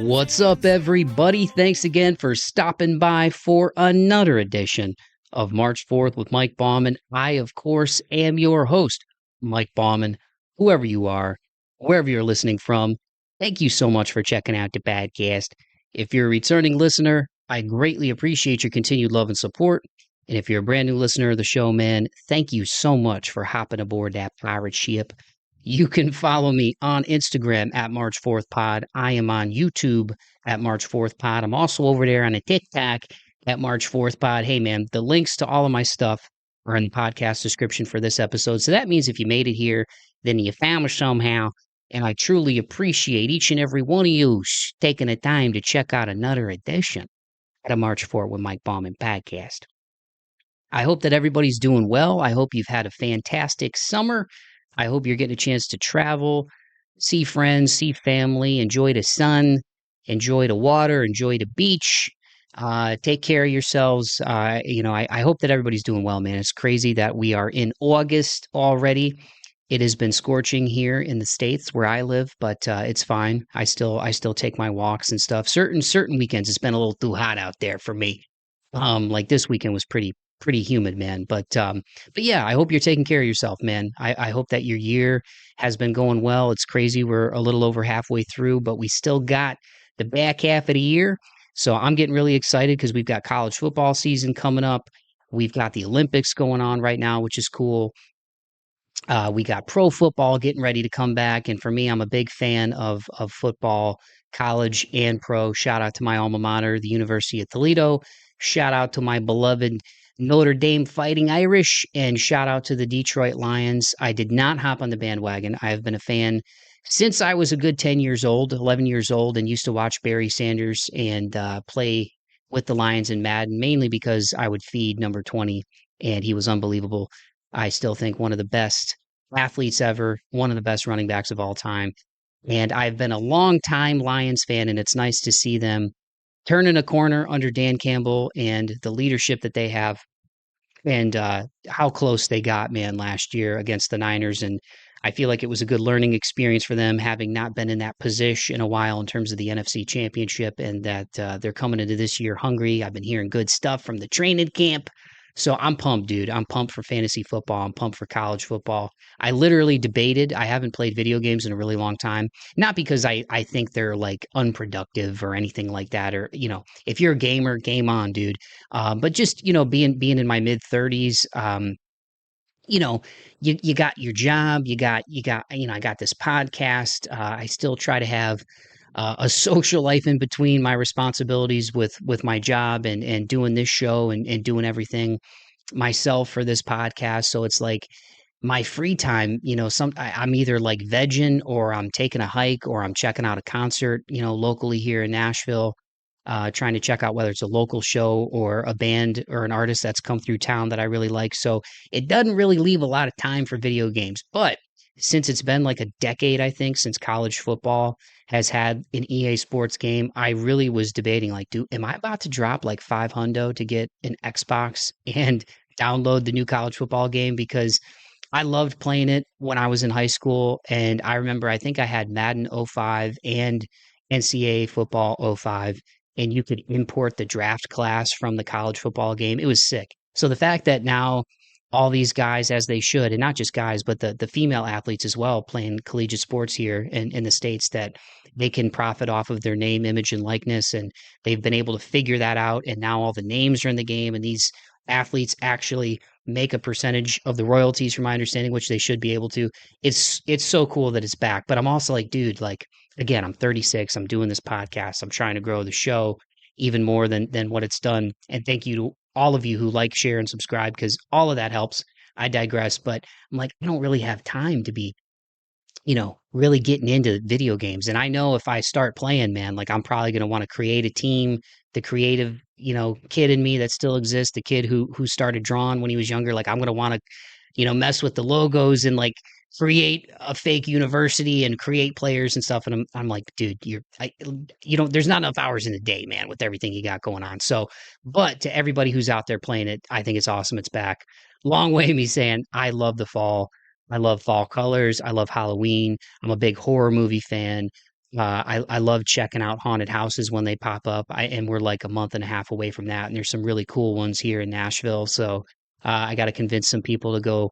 What's up, everybody? Thanks again for stopping by for another edition of March 4th with Mike Bauman. I, of course, am your host, Mike Bauman. Whoever you are, wherever you're listening from, thank you so much for checking out the podcast. If you're a returning listener, I greatly appreciate your continued love and support. And if you're a brand new listener of the show, man, thank you so much for hopping aboard that pirate ship. You can follow me on Instagram at March 4th Pod. I am on YouTube at March 4th Pod. I'm also over there on a TikTok at March 4th Pod. Hey, man, the links to all of my stuff are in the podcast description for this episode. So that means if you made it here, then you found me somehow. And I truly appreciate each and every one of you taking the time to check out another edition of the March 4th with Mike Bauman podcast. I hope that everybody's doing well. I hope you've had a fantastic summer. I hope you're getting a chance to travel, see friends, see family, enjoy the sun, enjoy the water, enjoy the beach. Take care of yourselves. I hope that everybody's doing well, man. It's crazy that we are in August already. It has been scorching here in the States where I live, but it's fine. I still take my walks and stuff. Certain weekends it's been a little too hot out there for me. Like this weekend was pretty humid, man. But yeah, I hope you're taking care of yourself, man. I hope that your year has been going well. It's crazy. We're a little over halfway through, but we still got the back half of the year. So I'm getting really excited because we've got college football season coming up. We've got the Olympics going on right now, which is cool. We got pro football getting ready to come back. And for me, I'm a big fan of football, college and pro. Shout out to my alma mater, the University of Toledo. Shout out to my beloved Notre Dame Fighting Irish, and shout out to the Detroit Lions. I did not hop on the bandwagon. I have been a fan since I was a good 10 years old, 11 years old, and used to watch Barry Sanders and play with the Lions in Madden, mainly because I would feed number 20, and he was unbelievable. I still think one of the best athletes ever, one of the best running backs of all time. And I've been a long time Lions fan, and it's nice to see them turning a corner under Dan Campbell and the leadership that they have, and how close they got, man, last year against the Niners. And I feel like it was a good learning experience for them, having not been in that position in a while in terms of the NFC Championship, and that they're coming into this year hungry. I've been hearing good stuff from the training camp. So I'm pumped, dude. I'm pumped for fantasy football. I'm pumped for college football. I literally debated. I haven't played video games in a really long time. Not because I think they're like unproductive or anything like that. Or, if you're a gamer, game on, dude. But just, being in my mid 30s, you got your job, you got, I got this podcast. I still try to have a social life in between my responsibilities with my job and doing this show and doing everything myself for this podcast. So it's like my free time, I'm either like vegging, or I'm taking a hike, or I'm checking out a concert, locally here in Nashville, trying to check out whether it's a local show or a band or an artist that's come through town that I really like. So it doesn't really leave a lot of time for video games. But since it's been like a decade, I think, since college football has had an EA Sports game, I really was debating, like, am I about to drop like $500 to get an Xbox and download the new college football game? Because I loved playing it when I was in high school. And I remember, I think I had Madden 05 and NCAA football 05, and you could import the draft class from the college football game. It was sick. So the fact that now all these guys, as they should, and not just guys, but the female athletes as well, playing collegiate sports here in the States, that they can profit off of their name, image, and likeness. And they've been able to figure that out. And now all the names are in the game, and these athletes actually make a percentage of the royalties, from my understanding, which they should be able to. It's so cool that it's back. But I'm also like, dude, like, again, I'm 36. I'm doing this podcast. I'm trying to grow the show even more than what it's done. And thank you to all of you who like, share, and subscribe, because all of that helps. I digress. But I'm like, I don't really have time to be, really getting into video games. And I know if I start playing, man, like, I'm probably going to want to create a team. The creative, kid in me that still exists, the kid who started drawing when he was younger, like, I'm going to want to, mess with the logos and like create a fake university and create players and stuff. And I'm like, dude, there's not enough hours in the day, man, with everything you got going on. So, but to everybody who's out there playing it, I think it's awesome. It's back. Long way of me saying I love the fall. I love fall colors. I love Halloween. I'm a big horror movie fan. I love checking out haunted houses when they pop up. And we're like a month and a half away from that, and there's some really cool ones here in Nashville. So I got to convince some people to go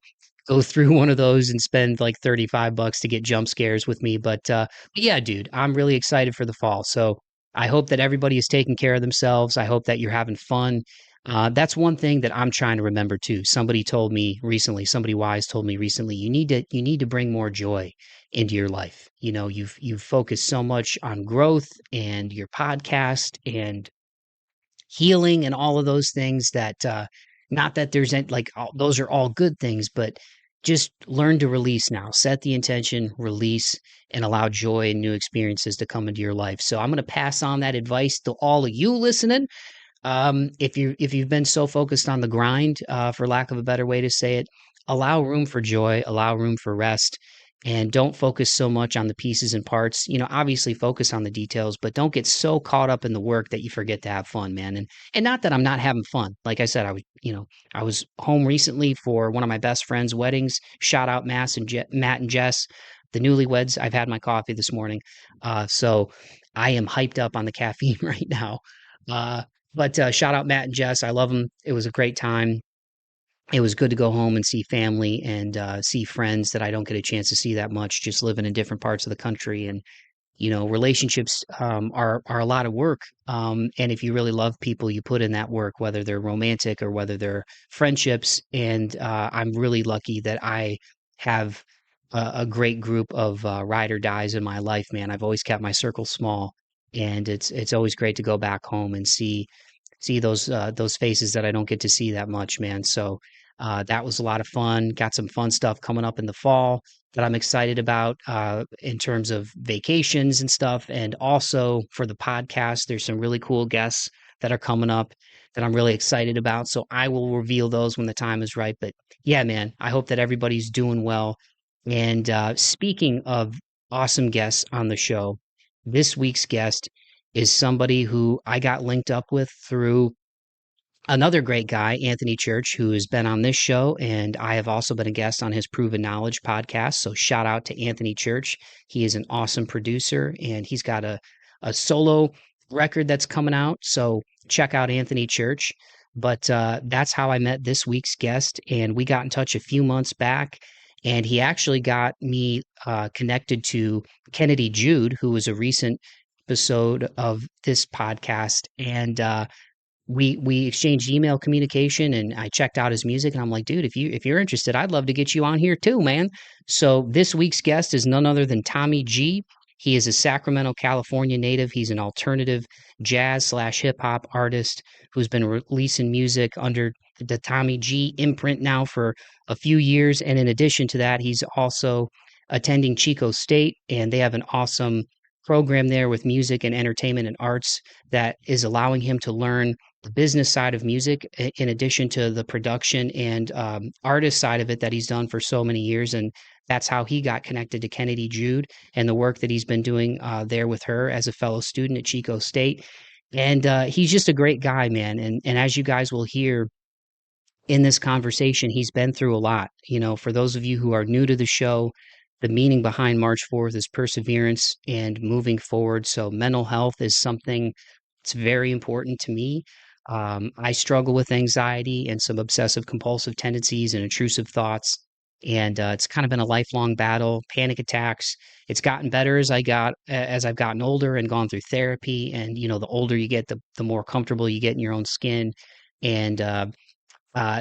through one of those and spend like $35 to get jump scares with me. But yeah, dude, I'm really excited for the fall. So I hope that everybody is taking care of themselves. I hope that you're having fun. That's one thing that I'm trying to remember too. Somebody told me recently, somebody wise told me recently, you need to bring more joy into your life. You know, you've focused so much on growth and your podcast and healing and all of those things that not that there's like those are all good things, but just learn to release now. Set the intention, release, and allow joy and new experiences to come into your life. So I'm going to pass on that advice to all of you listening. If you've been so focused on the grind, for lack of a better way to say it, allow room for joy, allow room for rest, and don't focus so much on the pieces and parts. You know, obviously focus on the details, but don't get so caught up in the work that you forget to have fun, man. And not that I'm not having fun. Like I said, I was home recently for one of my best friend's weddings. Shout out Matt and Jess, the newlyweds. I've had my coffee this morning, so I am hyped up on the caffeine right now. Uh, but shout out Matt and Jess. I love them. It was a great time. It was good to go home and see family and see friends that I don't get a chance to see that much, just living in different parts of the country. And you know, relationships are a lot of work. And if you really love people, you put in that work, whether they're romantic or whether they're friendships. And I'm really lucky that I have a great group of ride or dies in my life, man. I've always kept my circle small, and it's always great to go back home and see those faces that I don't get to see that much, man. So that was a lot of fun. Got some fun stuff coming up in the fall that I'm excited about in terms of vacations and stuff. And also for the podcast, there's some really cool guests that are coming up that I'm really excited about. So I will reveal those when the time is right. But yeah, man, I hope that everybody's doing well. And speaking of awesome guests on the show, this week's guest is somebody who I got linked up with through another great guy, Anthony Church, who has been on this show, and I have also been a guest on his Proven Knowledge podcast. So shout out to Anthony Church. He is an awesome producer, and he's got a solo record that's coming out. So check out Anthony Church. But that's how I met this week's guest, and we got in touch a few months back. And he actually got me connected to Kennedy Jude, who was a recent episode of this podcast. And we exchanged email communication, and I checked out his music, and I'm like, dude, if you're interested, I'd love to get you on here too, man. So this week's guest is none other than Tommy G. He is a Sacramento, California native. He's an alternative jazz slash hip hop artist who's been releasing music under the Tommy G imprint now for a few years. And in addition to that, he's also attending Chico State, and they have an awesome program there with music and entertainment and arts that is allowing him to learn the business side of music in addition to the production and artist side of it that he's done for so many years. And that's how he got connected to Kennedy Jude and the work that he's been doing there with her as a fellow student at Chico State. And he's just a great guy, man. And as you guys will hear in this conversation, he's been through a lot. You know, for those of you who are new to the show, the meaning behind March 4th is perseverance and moving forward. So mental health is something that's very important to me. I struggle with anxiety and some obsessive compulsive tendencies and intrusive thoughts. And it's kind of been a lifelong battle, panic attacks. It's gotten better as I've gotten older and gone through therapy. And, you know, the older you get, the more comfortable you get in your own skin. And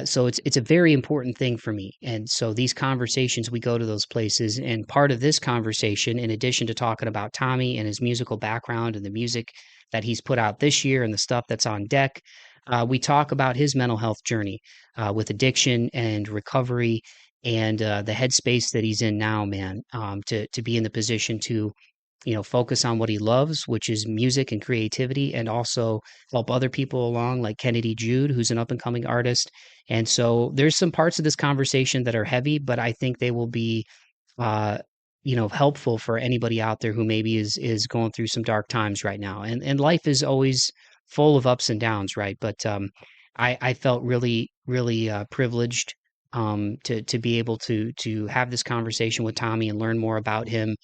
so it's a very important thing for me. And so these conversations, we go to those places. And part of this conversation, in addition to talking about Tommy and his musical background and the music that he's put out this year and the stuff that's on deck, we talk about his mental health journey with addiction and recovery and the headspace that he's in now, man, to be in the position to, you know, focus on what he loves, which is music and creativity, and also help other people along, like Kennedy Jude, who's an up and coming artist. And so there's some parts of this conversation that are heavy, but I think they will be, uh, you know, helpful for anybody out there who maybe is going through some dark times right now. And life is always full of ups and downs, right? But I felt really privileged to be able to have this conversation with Tommy and learn more about him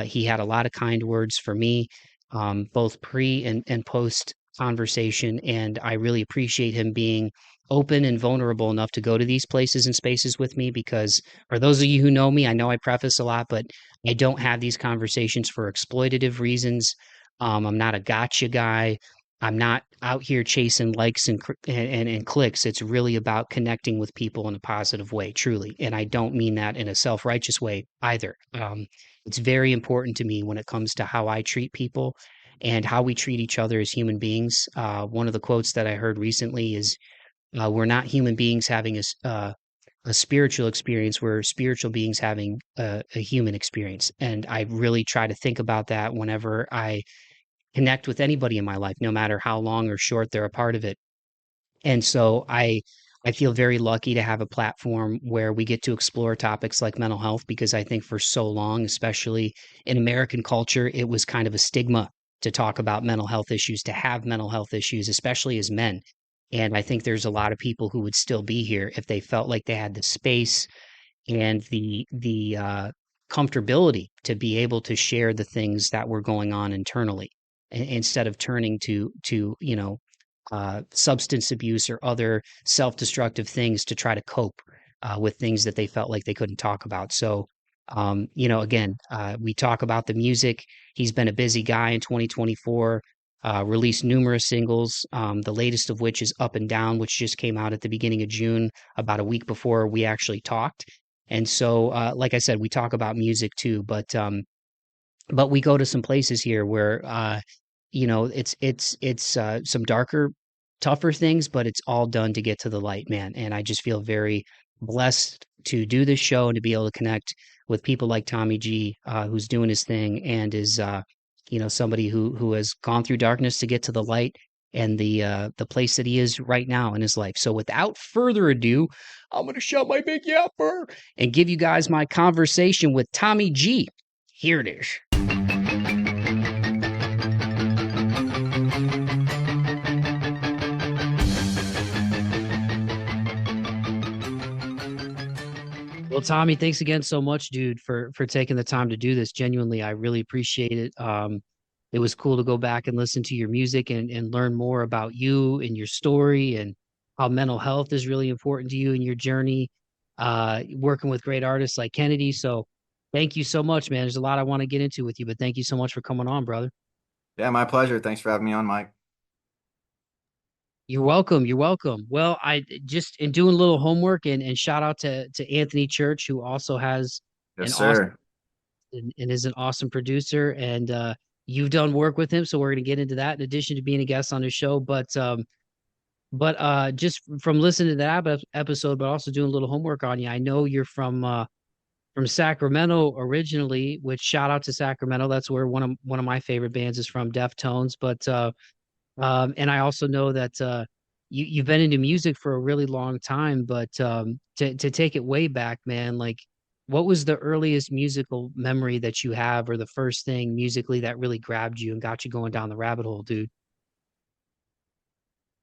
He had a lot of kind words for me, both pre and post conversation. And I really appreciate him being open and vulnerable enough to go to these places and spaces with me because, for those of you who know me, I know I preface a lot, but I don't have these conversations for exploitative reasons. I'm not a gotcha guy. I'm not out here chasing likes and clicks. It's really about connecting with people in a positive way, truly. And I don't mean that in a self-righteous way either. It's very important to me when it comes to how I treat people and how we treat each other as human beings. One of the quotes that I heard recently is, "We're not human beings having a spiritual experience. We're spiritual beings having a human experience." And I really try to think about that whenever I connect with anybody in my life, no matter how long or short they're a part of it. And so I feel very lucky to have a platform where we get to explore topics like mental health because I think for so long, especially in American culture, it was kind of a stigma to talk about mental health issues, to have mental health issues, especially as men. And I think there's a lot of people who would still be here if they felt like they had the space and the comfortability to be able to share the things that were going on internally instead of turning to substance abuse or other self-destructive things to try to cope with things that they felt like they couldn't talk about. So, again, we talk about the music. He's been a busy guy in 2024. Released numerous singles, the latest of which is Up and Down, which just came out at the beginning of June, about a week before we actually talked. And so, like I said, we talk about music too, but we go to some places here where it's some darker, tougher things, but it's all done to get to the light, man. And I just feel very blessed to do this show and to be able to connect with people like Tommy G, who's doing his thing and is somebody who has gone through darkness to get to the light and the place that he is right now in his life. So without further ado, I'm gonna shut my big yapper and give you guys my conversation with Tommy G. Here it is. Well, Tommy, thanks again so much, dude, for taking the time to do this. Genuinely, I really appreciate it. It was cool to go back and listen to your music and learn more about you and your story and how mental health is really important to you in your journey, working with great artists like Kennedy. So thank you so much, man. There's a lot I want to get into with you, but thank you so much for coming on, brother. Yeah, my pleasure. Thanks for having me on, Mike. You're welcome. You're welcome. Well, I just in doing a little homework and shout out to Anthony Church, who also has Yes, an awesome sir. and is an awesome producer. And you've done work with him, so we're going to get into that in addition to being a guest on his show. But just from listening to that episode, but also doing a little homework on you, I know you're from Sacramento originally. Which shout out to Sacramento. That's where one of my favorite bands is from, Deftones. But and I also know that you've been into music for a really long time, but to take it way back, man, like what was the earliest musical memory that you have, or the first thing musically that really grabbed you and got you going down the rabbit hole, dude?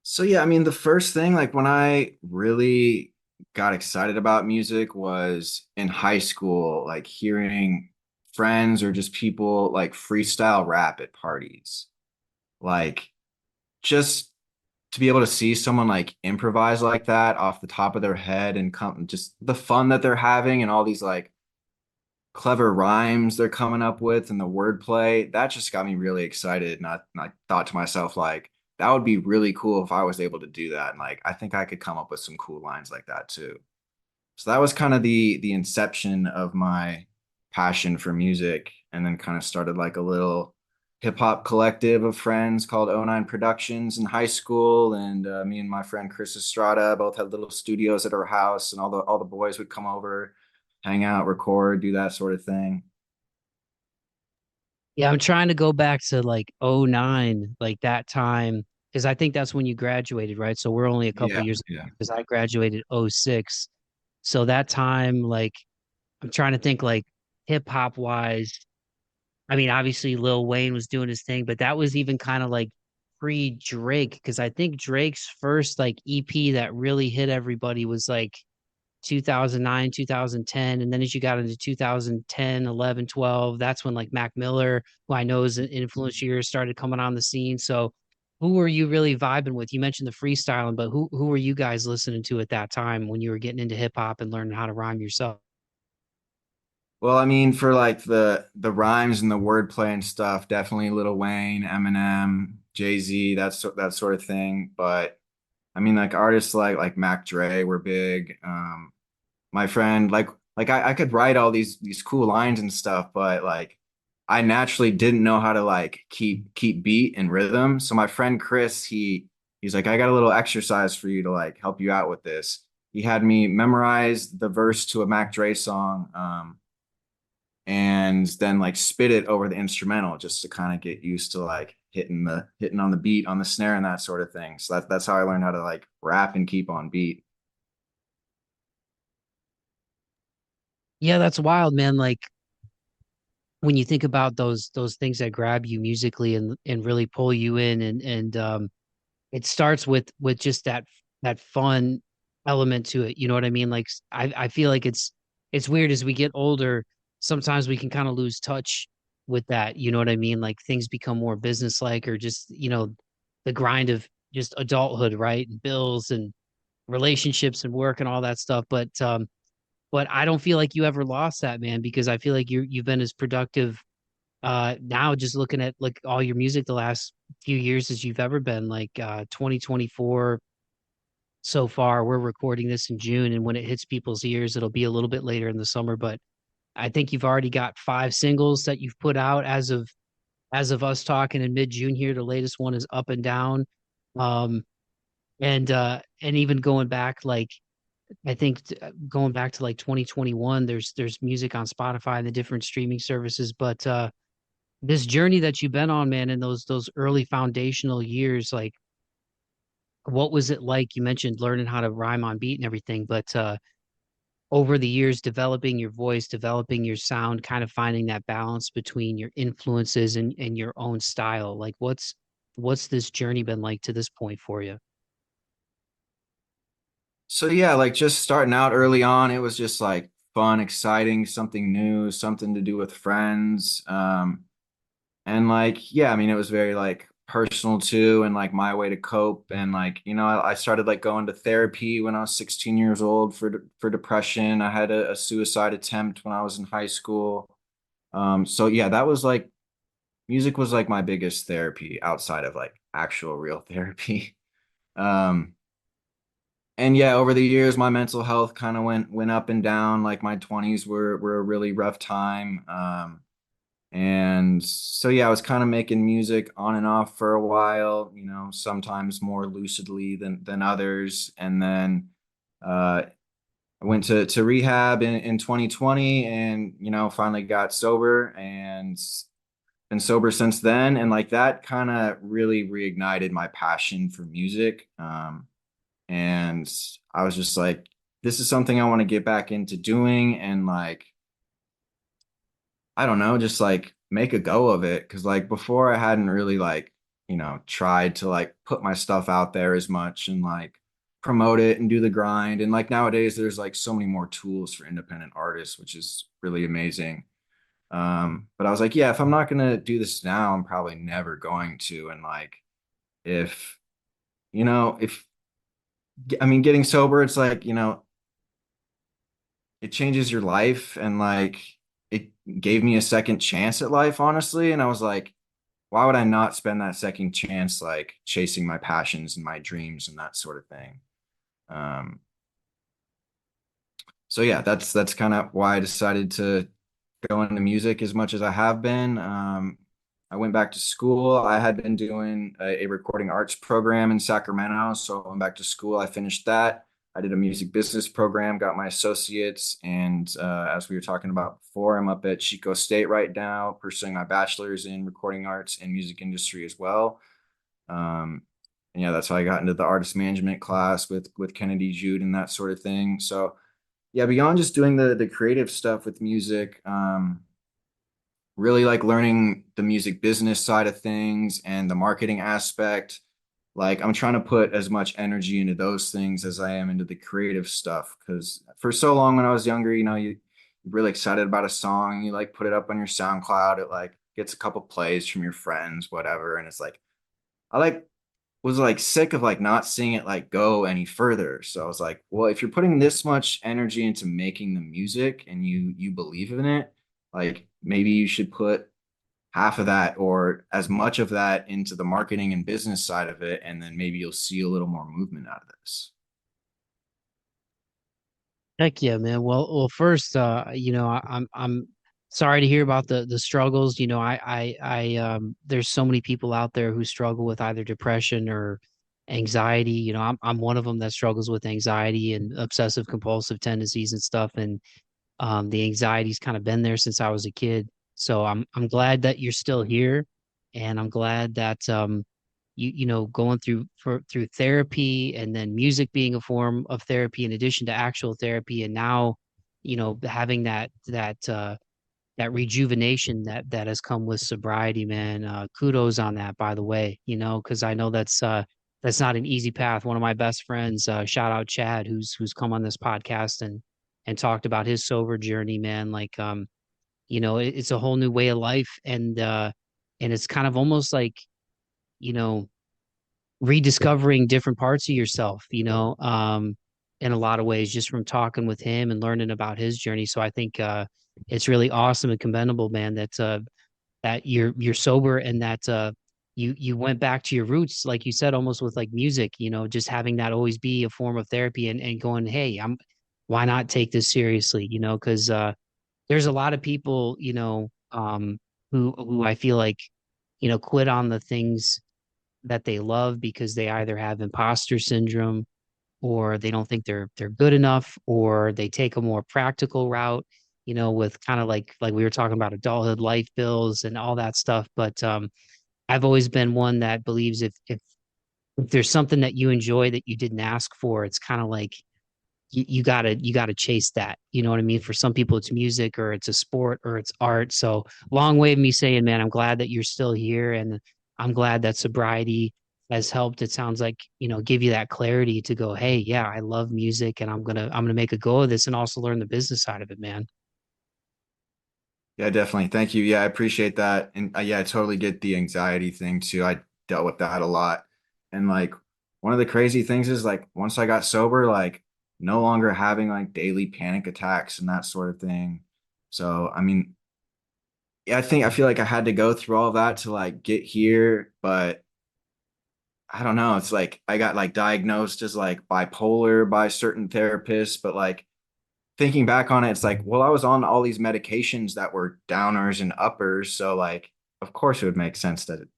So yeah, I mean, the first thing, like when I really got excited about music was in high school, like hearing friends or just people like freestyle rap at parties. Like just to be able to see someone like improvise like that off the top of their head and come just the fun that they're having and all these like clever rhymes they're coming up with and the wordplay, that just got me really excited. And I thought to myself, like, that would be really cool if I was able to do that. And like, I think I could come up with some cool lines like that too. So that was kind of the inception of my passion for music, and then kind of started like a little hip hop collective of friends called '09 Productions in high school. And me and my friend Chris Estrada both had little studios at our house, and all the boys would come over, hang out, record, do that sort of thing. Yeah, I'm trying to go back to like '09, like that time, because I think that's when you graduated, right? So we're only a couple Yeah, years yeah. because I graduated '06. So that time, like I'm trying to think like hip hop wise. I mean, obviously Lil Wayne was doing his thing, but that was even kind of like pre Drake because I think Drake's first like EP that really hit everybody was like 2009, 2010. And then as you got into 2010, 11, 12, that's when like Mac Miller, who I know is an influence of yours, started coming on the scene. So who were you really vibing with? You mentioned the freestyling, but who were you guys listening to at that time when you were getting into hip hop and learning how to rhyme yourself? Well, I mean, for like the rhymes and the wordplay and stuff, definitely Lil Wayne, Eminem, Jay-Z, that sort of thing. But I mean, like artists like Mac Dre were big. My friend, I could write all these cool lines and stuff, but like I naturally didn't know how to like keep beat and rhythm. So my friend Chris, he's like, I got a little exercise for you to like help you out with this. He had me memorize the verse to a Mac Dre song. And then like spit it over the instrumental just to kind of get used to like hitting on the beat on the snare and that sort of thing. So that's how I learned how to like rap and keep on beat. Yeah, that's wild, man. Like when you think about those things that grab you musically and really pull you in and it starts with just that fun element to it. You know what I mean? Like I feel like it's weird as we get older, sometimes we can kind of lose touch with that. You know what I mean? Like things become more business-like or just, the grind of just adulthood, right? And bills and relationships and work and all that stuff. But I don't feel like you ever lost that, man, because I feel like you've been as productive now just looking at like all your music the last few years as you've ever been. Like 2024 so far, we're recording this in June, and when it hits people's ears it'll be a little bit later in the summer, but I think you've already got 5 singles that you've put out as of us talking in mid-June here. The latest one is Up and Down. Um and even going back, like I think going back to like 2021, there's music on Spotify and the different streaming services. But this journey that you've been on, man, in those early foundational years, like what was it like? You mentioned learning how to rhyme on beat and everything, but over the years, developing your voice, developing your sound, kind of finding that balance between your influences and your own style. Like what's this journey been like to this point for you? So yeah, like just starting out early on, it was just like fun, exciting, something new, something to do with friends. And like, yeah, I mean, it was very like personal too, and like my way to cope. And like, I started like going to therapy when I was 16 years old for depression. I had a suicide attempt when I was in high school. So yeah, that was like music was like my biggest therapy outside of like actual real therapy. Um, and yeah, over the years, my mental health kind of went up and down. Like my 20s were a really rough time. And so yeah, I was kind of making music on and off for a while, sometimes more lucidly than others. And then I went to rehab in 2020 and finally got sober and been sober since then. And like that kind of really reignited my passion for music. And I was just like, this is something I want to get back into doing and like, I don't know, just like make a go of it. Cause like before I hadn't really like, tried to like put my stuff out there as much and like promote it and do the grind. And like nowadays there's like so many more tools for independent artists, which is really amazing. But I was like, yeah, if I'm not gonna do this now, I'm probably never going to. And like if, if I mean getting sober, it's like, it changes your life and like it gave me a second chance at life, honestly. And I was like, why would I not spend that second chance like chasing my passions and my dreams and that sort of thing? Um, so yeah, that's kind of why I decided to go into music as much as I have been. I went back to school. I had been doing a recording arts program in Sacramento. So I went back to school. I finished that. I did a music business program, got my associates. And as we were talking about before, I'm up at Chico State right now, pursuing my bachelor's in recording arts and music industry as well. Um, and yeah, that's how I got into the artist management class with Kennedy Jude and that sort of thing. So yeah, beyond just doing the creative stuff with music, really like learning the music business side of things and the marketing aspect, like I'm trying to put as much energy into those things as I am into the creative stuff. Because for so long when I was younger, you're really excited about a song, you like put it up on your SoundCloud, it like gets a couple plays from your friends, whatever, and it's like I like was like sick of like not seeing it like go any further. So I was like, well, if you're putting this much energy into making the music and you believe in it, like maybe you should put half of that or as much of that into the marketing and business side of it, and then maybe you'll see a little more movement out of this. Heck yeah, man. Well, first, I'm sorry to hear about the struggles. There's so many people out there who struggle with either depression or anxiety. I'm one of them that struggles with anxiety and obsessive compulsive tendencies and stuff. And the anxiety's kind of been there since I was a kid. So I'm glad that you're still here, and I'm glad that going through therapy and then music being a form of therapy in addition to actual therapy, and now having that rejuvenation that has come with sobriety, man. Kudos on that, by the way. Because I know that's not an easy path. One of my best friends, shout out Chad, who's come on this podcast and talked about his sober journey, man. Like it's a whole new way of life, and it's kind of almost like you know rediscovering different parts of yourself, in a lot of ways, just from talking with him and learning about his journey. So I think it's really awesome and commendable, man, that you're sober, and that you went back to your roots, like you said, almost with like music, just having that always be a form of therapy, and going, hey, why not take this seriously, because there's a lot of people, who I feel like, quit on the things that they love because they either have imposter syndrome, or they don't think they're good enough, or they take a more practical route, with kind of like we were talking about adulthood life bills and all that stuff. But I've always been one that believes if there's something that you enjoy that you didn't ask for, it's kind of like you gotta chase that. You know what I mean? For some people, it's music, or it's a sport, or it's art. So long way of me saying, man, I'm glad that you're still here, and I'm glad that sobriety has helped. It sounds like, give you that clarity to go, hey, yeah, I love music, and I'm gonna make a go of this, and also learn the business side of it, man. Yeah, definitely. Thank you. Yeah, I appreciate that. And yeah, I totally get the anxiety thing too. I dealt with that a lot. And like one of the crazy things is like once I got sober, like no longer having like daily panic attacks and that sort of thing. So, I mean, yeah, I feel like I had to go through all that to like get here, but I don't know. It's like I got like diagnosed as like bipolar by certain therapists, but like thinking back on it, it's like, well, I was on all these medications that were downers and uppers. So like, of course it would make sense to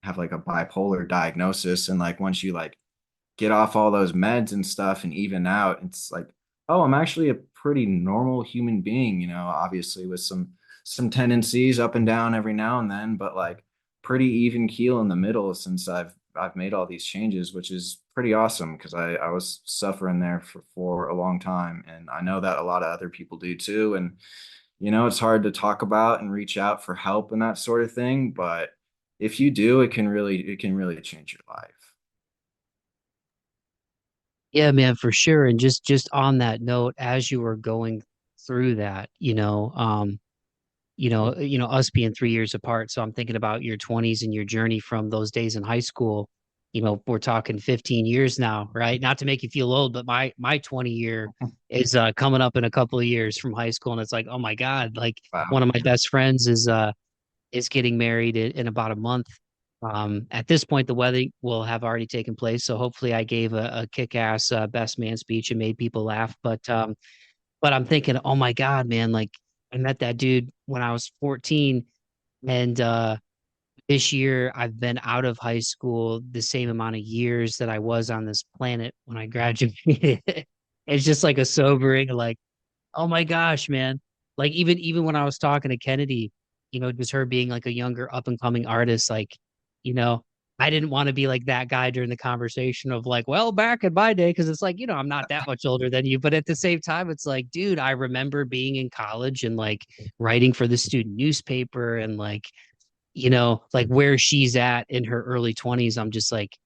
have like a bipolar diagnosis. And like once you like get off all those meds and stuff and even out, it's like, oh, I'm actually a pretty normal human being, obviously with some tendencies up and down every now and then, but like pretty even keel in the middle since I've made all these changes, which is pretty awesome because I was suffering there for a long time. And I know that a lot of other people do too. And it's hard to talk about and reach out for help and that sort of thing, but if you do, it can really change your life. Yeah, man, for sure. And just on that note, as you were going through that, us being 3 years apart. So I'm thinking about your 20s and your journey from those days in high school. We're talking 15 years now, right? Not to make you feel old, but my 20 year is coming up in a couple of years from high school. And it's like, oh my God, like Wow. one of my best friends is getting married in about a month. At this point, the wedding will have already taken place. So hopefully I gave a kick-ass best man speech and made people laugh. But I'm thinking, oh my God, man, like I met that dude when I was 14. And this year I've been out of high school the same amount of years that I was on this planet when I graduated. It's just like a sobering, like, oh my gosh, man. Like even when I was talking to Kennedy, just her being like a younger up and coming artist, like, you know, I didn't want to be like that guy during the conversation of like, well, back in my day, because it's like, I'm not that much older than you, but at the same time, it's like, dude, I remember being in college and like writing for the student newspaper, and like, like where she's at in her early 20s, I'm just like,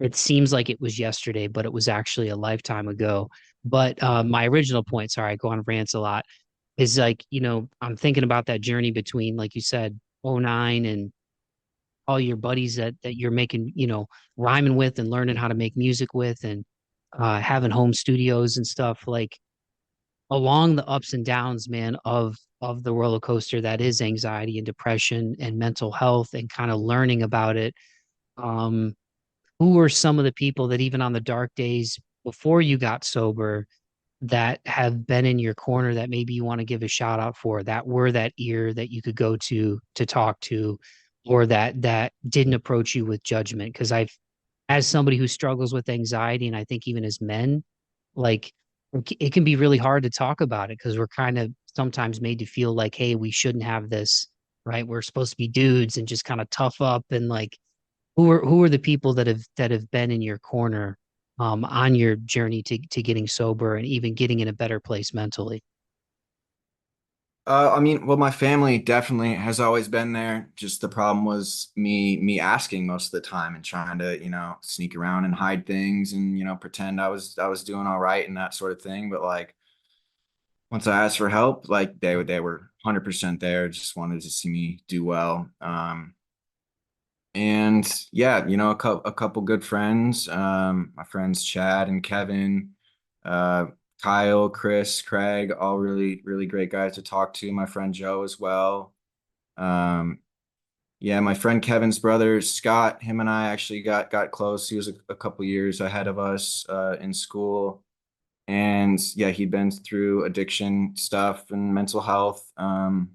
it seems like it was yesterday, but it was actually a lifetime ago. But my original point, sorry, I go on rants a lot, is like, I'm thinking about that journey between, like you said, '09 and all your buddies that you're making, rhyming with and learning how to make music with and having home studios and stuff. Like along the ups and downs, man, of the roller coaster that is anxiety and depression and mental health and kind of learning about it. Um, who were some of the people that even on the dark days before you got sober that have been in your corner that maybe you want to give a shout out for, that were that ear that you could go to talk to, or that didn't approach you with judgment? Because I've, as somebody who struggles with anxiety, and I think even as men, like it can be really hard to talk about it because we're kind of sometimes made to feel like, hey, we shouldn't have this, right? We're supposed to be dudes and just kind of tough up. And like who are the people that have been in your corner on your journey to getting sober and even getting in a better place mentally? I mean, well, my family definitely has always been there. Just the problem was me asking most of the time and trying to, sneak around and hide things and, pretend I was doing all right and that sort of thing. But like once I asked for help, like they were 100% there, just wanted to see me do well. And yeah, a couple good friends, my friends Chad and Kevin, uh, Kyle, Chris, Craig, all really, really great guys to talk to. My friend Joe as well. Um, yeah, my friend Kevin's brother Scott, him and I actually got close. He was a couple years ahead of us in school, and yeah, he'd been through addiction stuff and mental health. And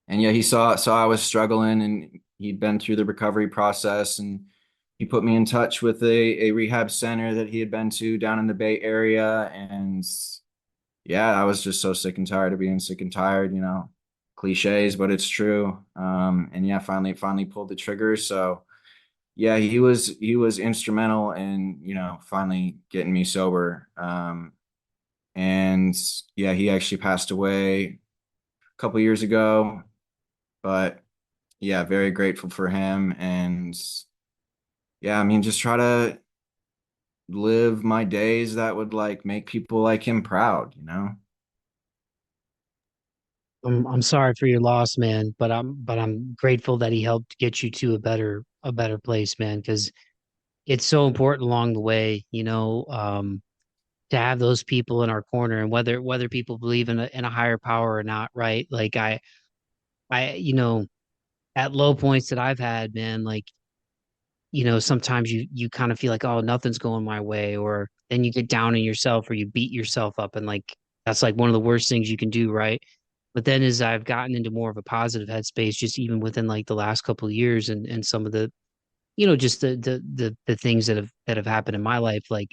yeah, he saw I was struggling, and he'd been through the recovery process, and he put me in touch with a rehab center that he had been to down in the Bay Area. And yeah, I was just so sick and tired of being sick and tired, cliches, but it's true. And yeah, finally pulled the trigger. So yeah, he was instrumental in, finally getting me sober. And yeah, he actually passed away a couple years ago, but yeah, very grateful for him. And yeah, I mean, just try to live my days that would like make people like him proud. I'm sorry for your loss, man, but I'm grateful that he helped get you to a better place, man, because it's so important along the way, to have those people in our corner, and whether people believe in a higher power or not, right? Like I at low points that I've had, man, like sometimes you kind of feel like, oh, nothing's going my way, or then you get down on yourself or you beat yourself up, and like that's like one of the worst things you can do, right? But then as I've gotten into more of a positive headspace, just even within like the last couple of years and some of the, just the things that have happened in my life, like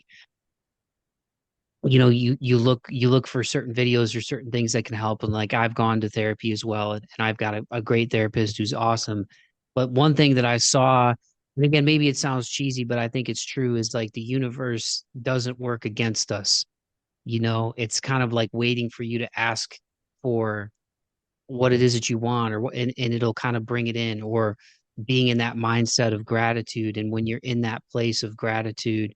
you look for certain videos or certain things that can help. And like I've gone to therapy as well, and I've got a great therapist who's awesome. But one thing that I saw, and again, maybe it sounds cheesy, but I think it's true, is like the universe doesn't work against us. It's kind of like waiting for you to ask for what it is that you want, or what, and it'll kind of bring it in, or being in that mindset of gratitude. And when you're in that place of gratitude,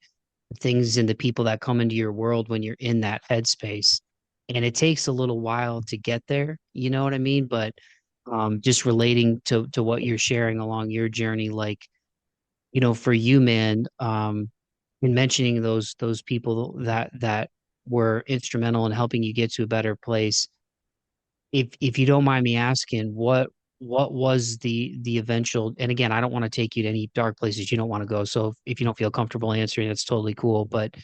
things and the people that come into your world when you're in that headspace. And it takes a little while to get there, you know what I mean? But just relating to what you're sharing along your journey, like, for you, man, in mentioning those people that were instrumental in helping you get to a better place. If you don't mind me asking, what was the eventual, and again, I don't want to take you to any dark places you don't want to go. So if you don't feel comfortable answering, that's totally cool. But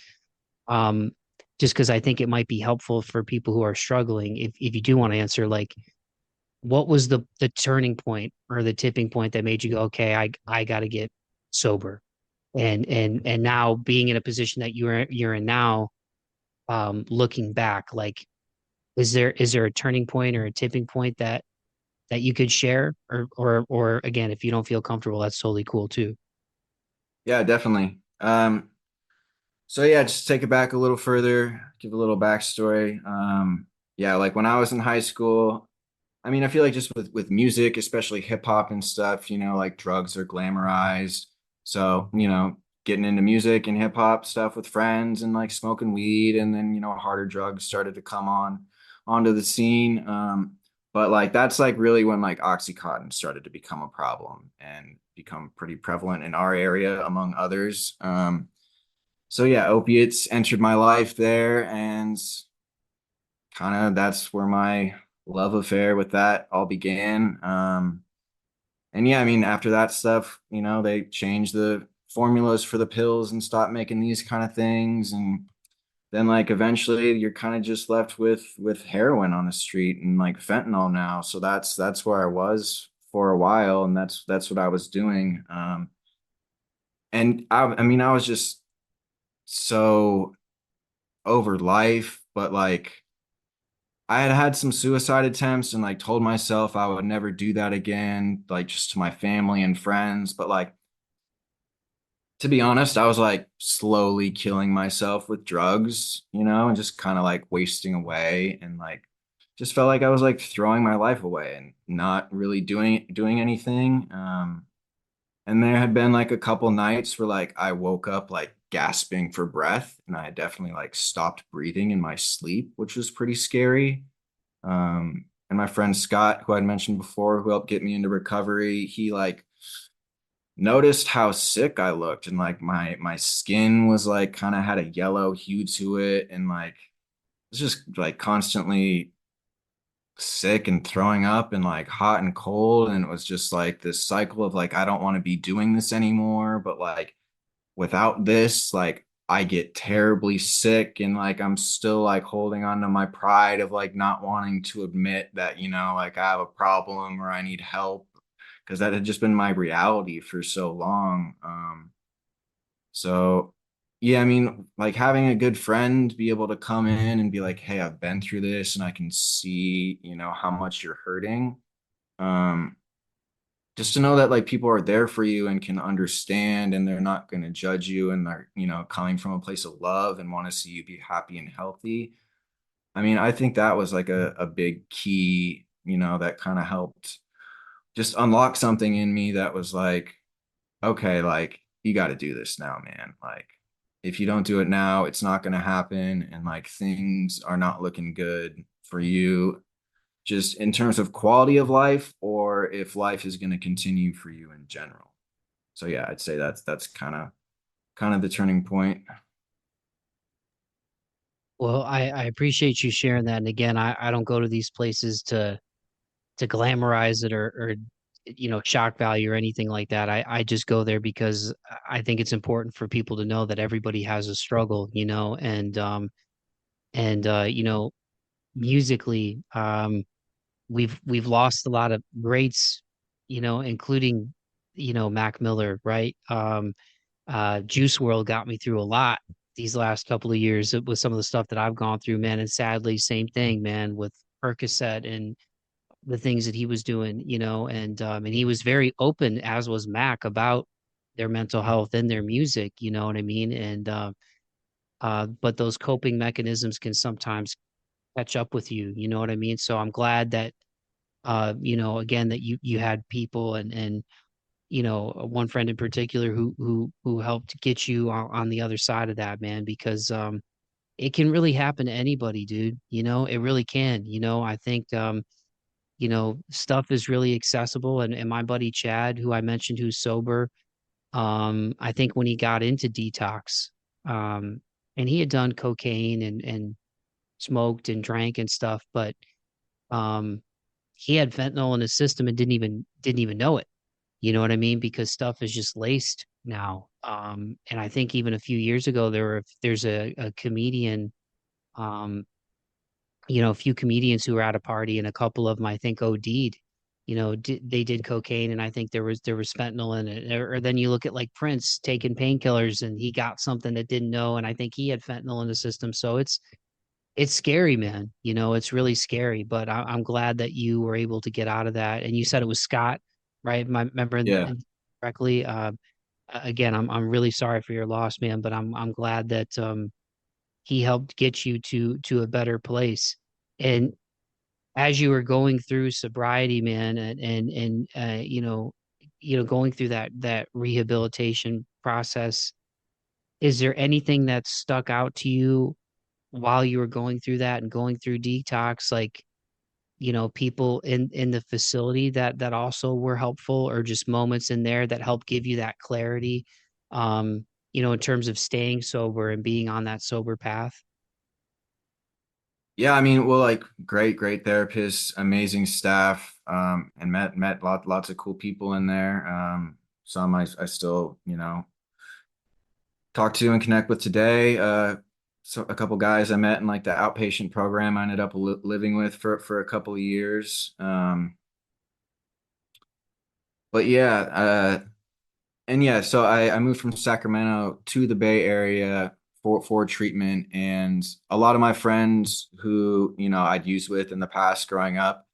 um, just because I think it might be helpful for people who are struggling, if you do want to answer, like what was the turning point or the tipping point that made you go, okay, I got to get sober, and now being in a position that you're in now, looking back, like is there a turning point or a tipping point that you could share, or again, if you don't feel comfortable, that's totally cool too. Yeah, definitely. So yeah, just take it back a little further, give a little backstory. Yeah, like when I was in high school, I mean, I feel like just with music, especially hip hop and stuff, like drugs are glamorized. So, getting into music and hip hop stuff with friends and like smoking weed, and then harder drugs started to come onto the scene. But like that's like really when like Oxycontin started to become a problem and become pretty prevalent in our area among others. So yeah, opiates entered my life there, and kind of that's where my love affair with that all began. And yeah, I mean, after that stuff, they changed the formulas for the pills and stopped making these kind of things. And then like eventually you're kind of just left with heroin on the street and like fentanyl now. So that's where I was for a while, and that's what I was doing. And I mean, I was just so over life, but like I had had some suicide attempts and like told myself I would never do that again, like just to my family and friends. But like, to be honest, I was like slowly killing myself with drugs, and just kind of like wasting away, and like just felt like I was like throwing my life away and not really doing anything. And there had been like a couple nights where like I woke up like gasping for breath, and I had definitely like stopped breathing in my sleep, which was pretty scary. And my friend Scott, who I'd mentioned before, who helped get me into recovery, he like noticed how sick I looked, and like my skin was like kind of had a yellow hue to it, and like it's just like constantly sick and throwing up and like hot and cold, and it was just like this cycle of like I don't want to be doing this anymore, but like without this, like I get terribly sick, and like I'm still like holding on to my pride of like not wanting to admit that, like I have a problem or I need help, because that had just been my reality for so long. So yeah, I mean, like having a good friend be able to come in and be like, hey, I've been through this and I can see, how much you're hurting. Um, just to know that like people are there for you and can understand, and they're not going to judge you, and they're coming from a place of love and want to see you be happy and healthy. I mean, I think that was like a big key, that kind of helped just unlock something in me that was like, okay, like you got to do this now, man. Like if you don't do it now, it's not going to happen, and like things are not looking good for you, just in terms of quality of life, or if life is going to continue for you in general. So yeah, I'd say that's kind of the turning point. Well, I appreciate you sharing that. And again, I don't go to these places to glamorize it or shock value or anything like that. I just go there because I think it's important for people to know that everybody has a struggle, and musically, we've lost a lot of greats, including, Mac Miller, right? Juice World got me through a lot these last couple of years with some of the stuff that I've gone through, man. And sadly, same thing, man, with Percocet and the things that he was doing, and he was very open, as was Mac, about their mental health and their music, you know what I mean? And but those coping mechanisms can sometimes catch up with you, you know what I mean? So I'm glad that again, that you had people and one friend in particular who helped get you on the other side of that, man, because it can really happen to anybody, dude. It really can. I think stuff is really accessible, and my buddy Chad, who I mentioned, who's sober, I think when he got into detox, um and he had done cocaine and smoked and drank and stuff, but um he had fentanyl in his system and didn't even know it. You know what I mean? Because stuff is just laced now. And I think even a few years ago, there's a comedian, um, a few comedians who were at a party, and a couple of them, I think, OD'd. They did cocaine, and I think there was fentanyl in it. Or then you look at like Prince taking painkillers, and he got something that didn't know, and I think he had fentanyl in the system. So it's scary, man. It's really scary. But I'm glad that you were able to get out of that. And you said it was Scott, right? My remember Yeah. correctly. Again, I'm really sorry for your loss, man. But I'm glad that he helped get you to a better place. And as you were going through sobriety, man, and going through that rehabilitation process. is there anything that stuck out to you while you were going through that and going through detox, like, people in the facility that also were helpful, or just moments in there that helped give you that clarity, in terms of staying sober and being on that sober path? Yeah, I mean, well, like great therapists, amazing staff, and met lots of cool people in there. Some I still, talk to and connect with today. So a couple guys I met in like the outpatient program I ended up living with for a couple of years. But yeah, and yeah, so I moved from Sacramento to the Bay Area for treatment, and a lot of my friends who, I'd used with in the past growing up,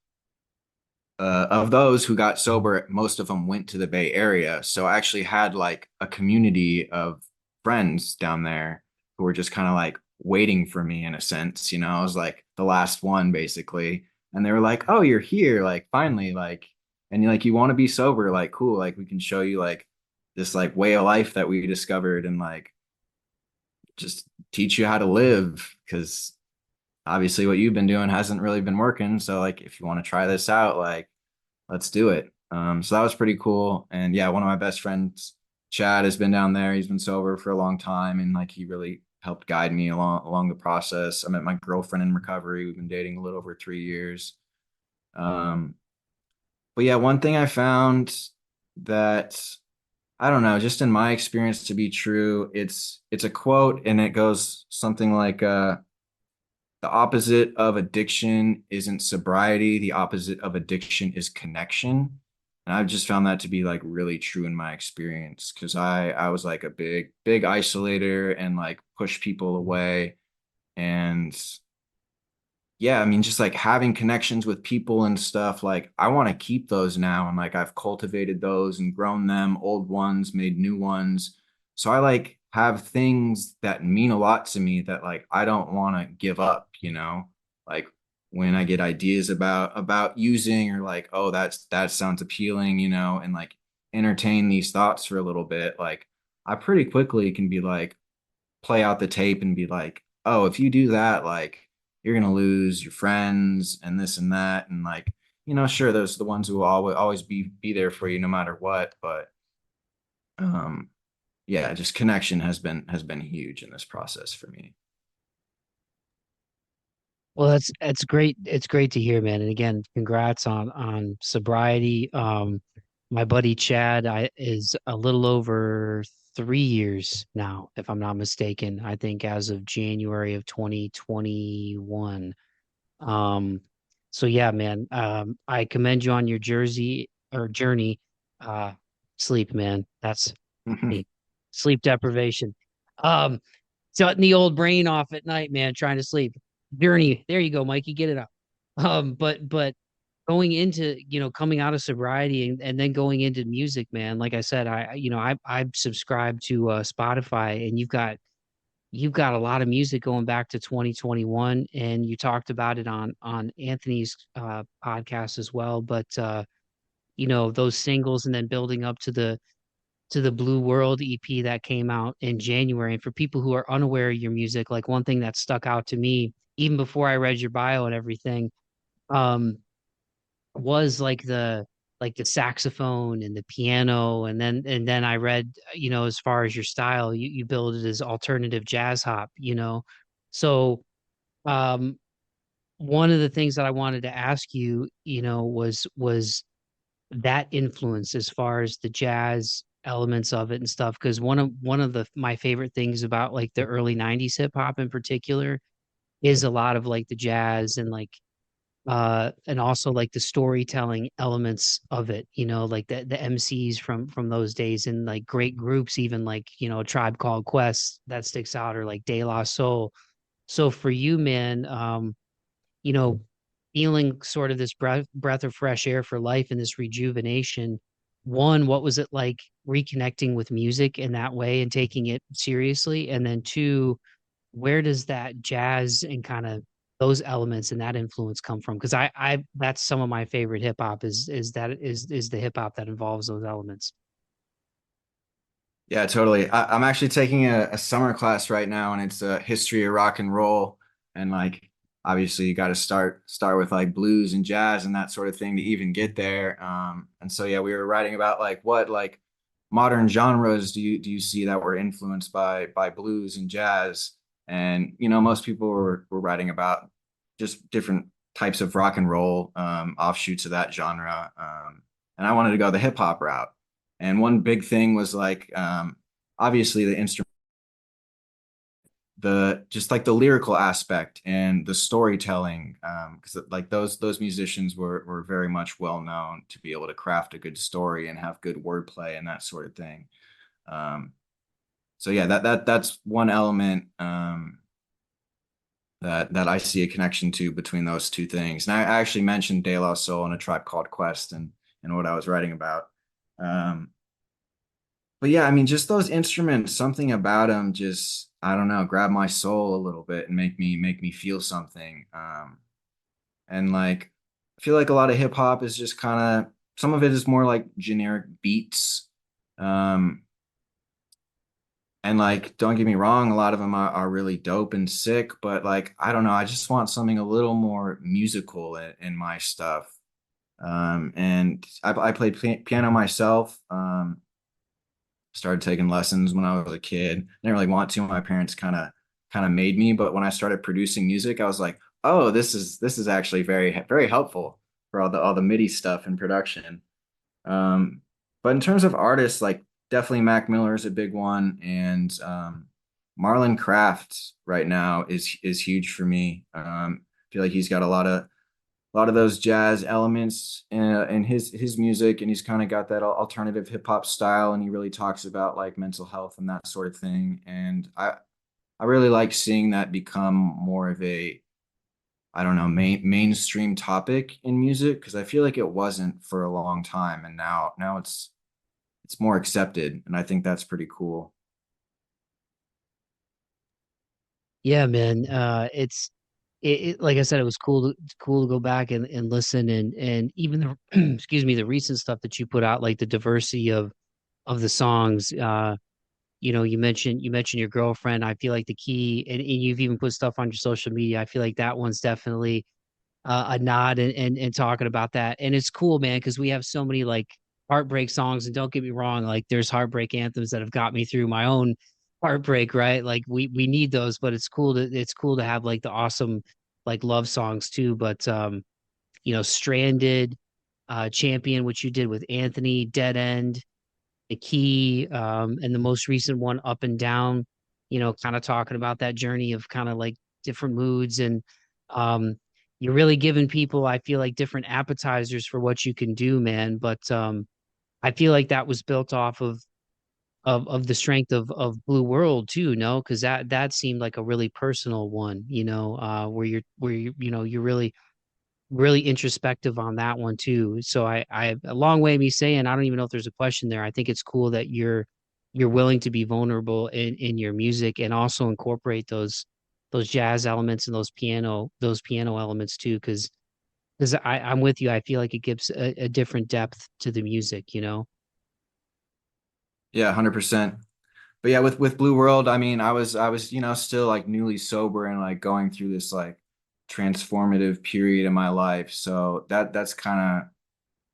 of those who got sober, most of them went to the Bay Area. So I actually had like a community of friends down there who were just kind of like waiting for me in a sense. I was like the last one basically. And they were like, "Oh, you're here, like finally, like, and you like you want to be sober, like cool, like we can show you like this like way of life that we discovered and like just teach you how to live because obviously what you've been doing hasn't really been working. So like if you want to try this out, like let's do it." So that was pretty cool. And yeah, one of my best friends, Chad, has been down there. He's been sober for a long time, and like he really helped guide me along the process. I met my girlfriend in recovery. We've been dating a little over 3 years. Um, but yeah, one thing I found that I don't know, just in my experience to be true, it's a quote, and it goes something like the opposite of addiction isn't sobriety. The opposite of addiction is connection. And I've just found that to be like really true in my experience because I was like a big isolator and like push people away. And yeah, I mean, just like having connections with people and stuff, like I want to keep those now. And like I've cultivated those and grown them, old ones, made new ones. So I like have things that mean a lot to me that like I don't want to give up. Like when I get ideas about using or like, oh, that sounds appealing, and like entertain these thoughts for a little bit, like I pretty quickly can be like, play out the tape and be like, oh, if you do that, like you're gonna lose your friends and this and that, and like, sure, those are the ones who will always be there for you no matter what. But um, yeah, just connection has been huge in this process for me. Well, that's great. It's great to hear, man. And again, congrats on sobriety. My buddy Chad is a little over 3 years now, if I'm not mistaken. I think as of January of 2021. Um, so yeah, man. I commend you on your jersey or journey. Uh, Sleep, man. That's me. Sleep deprivation. Um, Shutting the old brain off at night, man, trying to sleep. Journey. There you go, Mikey. Get it up. But going into, coming out of sobriety and then going into music, man, like I said, I subscribe to Spotify, and you've got a lot of music going back to 2021, and you talked about it on Anthony's podcast as well. But those singles and then building up to the Blue World EP that came out in January. And for people who are unaware of your music, like one thing that stuck out to me, even before I read your bio and everything, um, was like the saxophone and the piano. And then I read, as far as your style, you build it as alternative jazz hop. So um one of the things that I wanted to ask you, was that influence as far as the jazz elements of it and stuff, because one of my favorite things about like the early 90s hip hop in particular is a lot of like the jazz and like and also like the storytelling elements of it, like the MCs from those days, and like great groups, even like a Tribe Called Quest that sticks out, or like De La Soul. So for you, man, you know, feeling sort of this breath of fresh air for life and this rejuvenation. One, what was it like reconnecting with music in that way and taking it seriously? And then two, where does that jazz and kind of those elements and that influence come from? Because I that's some of my favorite hip hop is the hip hop that involves those elements. Yeah, totally. I'm actually taking a summer class right now, and it's a history of rock and roll. And like, obviously, you got to start with like blues and jazz and that sort of thing to even get there. And so yeah, we were writing about like what like modern genres do you see that were influenced by blues and jazz? And most people were writing about just different types of rock and roll, offshoots of that genre. And I wanted to go the hip hop route. And one big thing was like, obviously the instrument, the just like the lyrical aspect and the storytelling, because like those musicians were very much well known to be able to craft a good story and have good wordplay and that sort of thing. Um, so yeah, that's one element, that I see a connection to between those two things. And I actually mentioned De La Soul and A Tribe Called Quest and what I was writing about. Um, But yeah, I mean, just those instruments, something about them just, I don't know, grab my soul a little bit and make me feel something. And like, I feel like a lot of hip hop is just kind of, some of it is more like generic beats. Um, and like, don't get me wrong, a lot of them are really dope and sick, but like, I don't know, I just want something a little more musical in my stuff. And I played piano myself. Started taking lessons when I was a kid. I didn't really want to. My parents kind of made me, but when I started producing music, I was like, oh, this is actually very helpful for all the MIDI stuff in production. But in terms of artists, like definitely Mac Miller is a big one, and Marlon Craft right now is huge for me. I feel like he's got a lot of those jazz elements in his music, and he's kind of got that alternative hip hop style, and he really talks about like mental health and that sort of thing. And I really like seeing that become more of a, I don't know, mainstream topic in music, because I feel like it wasn't for a long time, and now it's more accepted, and I think that's pretty cool. Yeah, man. Like I said, it was cool to go back and listen and even the excuse me, the recent stuff that you put out, like the diversity of the songs. You mentioned your girlfriend. I feel like the key, and you've even put stuff on your social media. I feel like that one's definitely a nod and talking about that. And it's cool, man, because we have so many like heartbreak songs. And don't get me wrong, like there's heartbreak anthems that have got me through my own heartbreak, right? Like we need those, but it's cool to have like the awesome like love songs too. But Stranded, Champion, which you did with Anthony, Dead End, The Key, and the most recent one, Up and Down, kind of talking about that journey of kind of like different moods and um you're really giving people, I feel like, different appetizers for what you can do, man. But I feel like that was built off of the strength of Blue World too, no? Because that seemed like a really personal one, where you're really introspective on that one too. So I a long way of me saying I don't even know if there's a question there. I think it's cool that you're willing to be vulnerable in your music and also incorporate those jazz elements and those piano elements too, because I'm with you. I feel like it gives a different depth to the music. Yeah, 100%. But yeah, with Blue World, I mean, I was still like newly sober and like going through this like transformative period in my life. So that's kind of,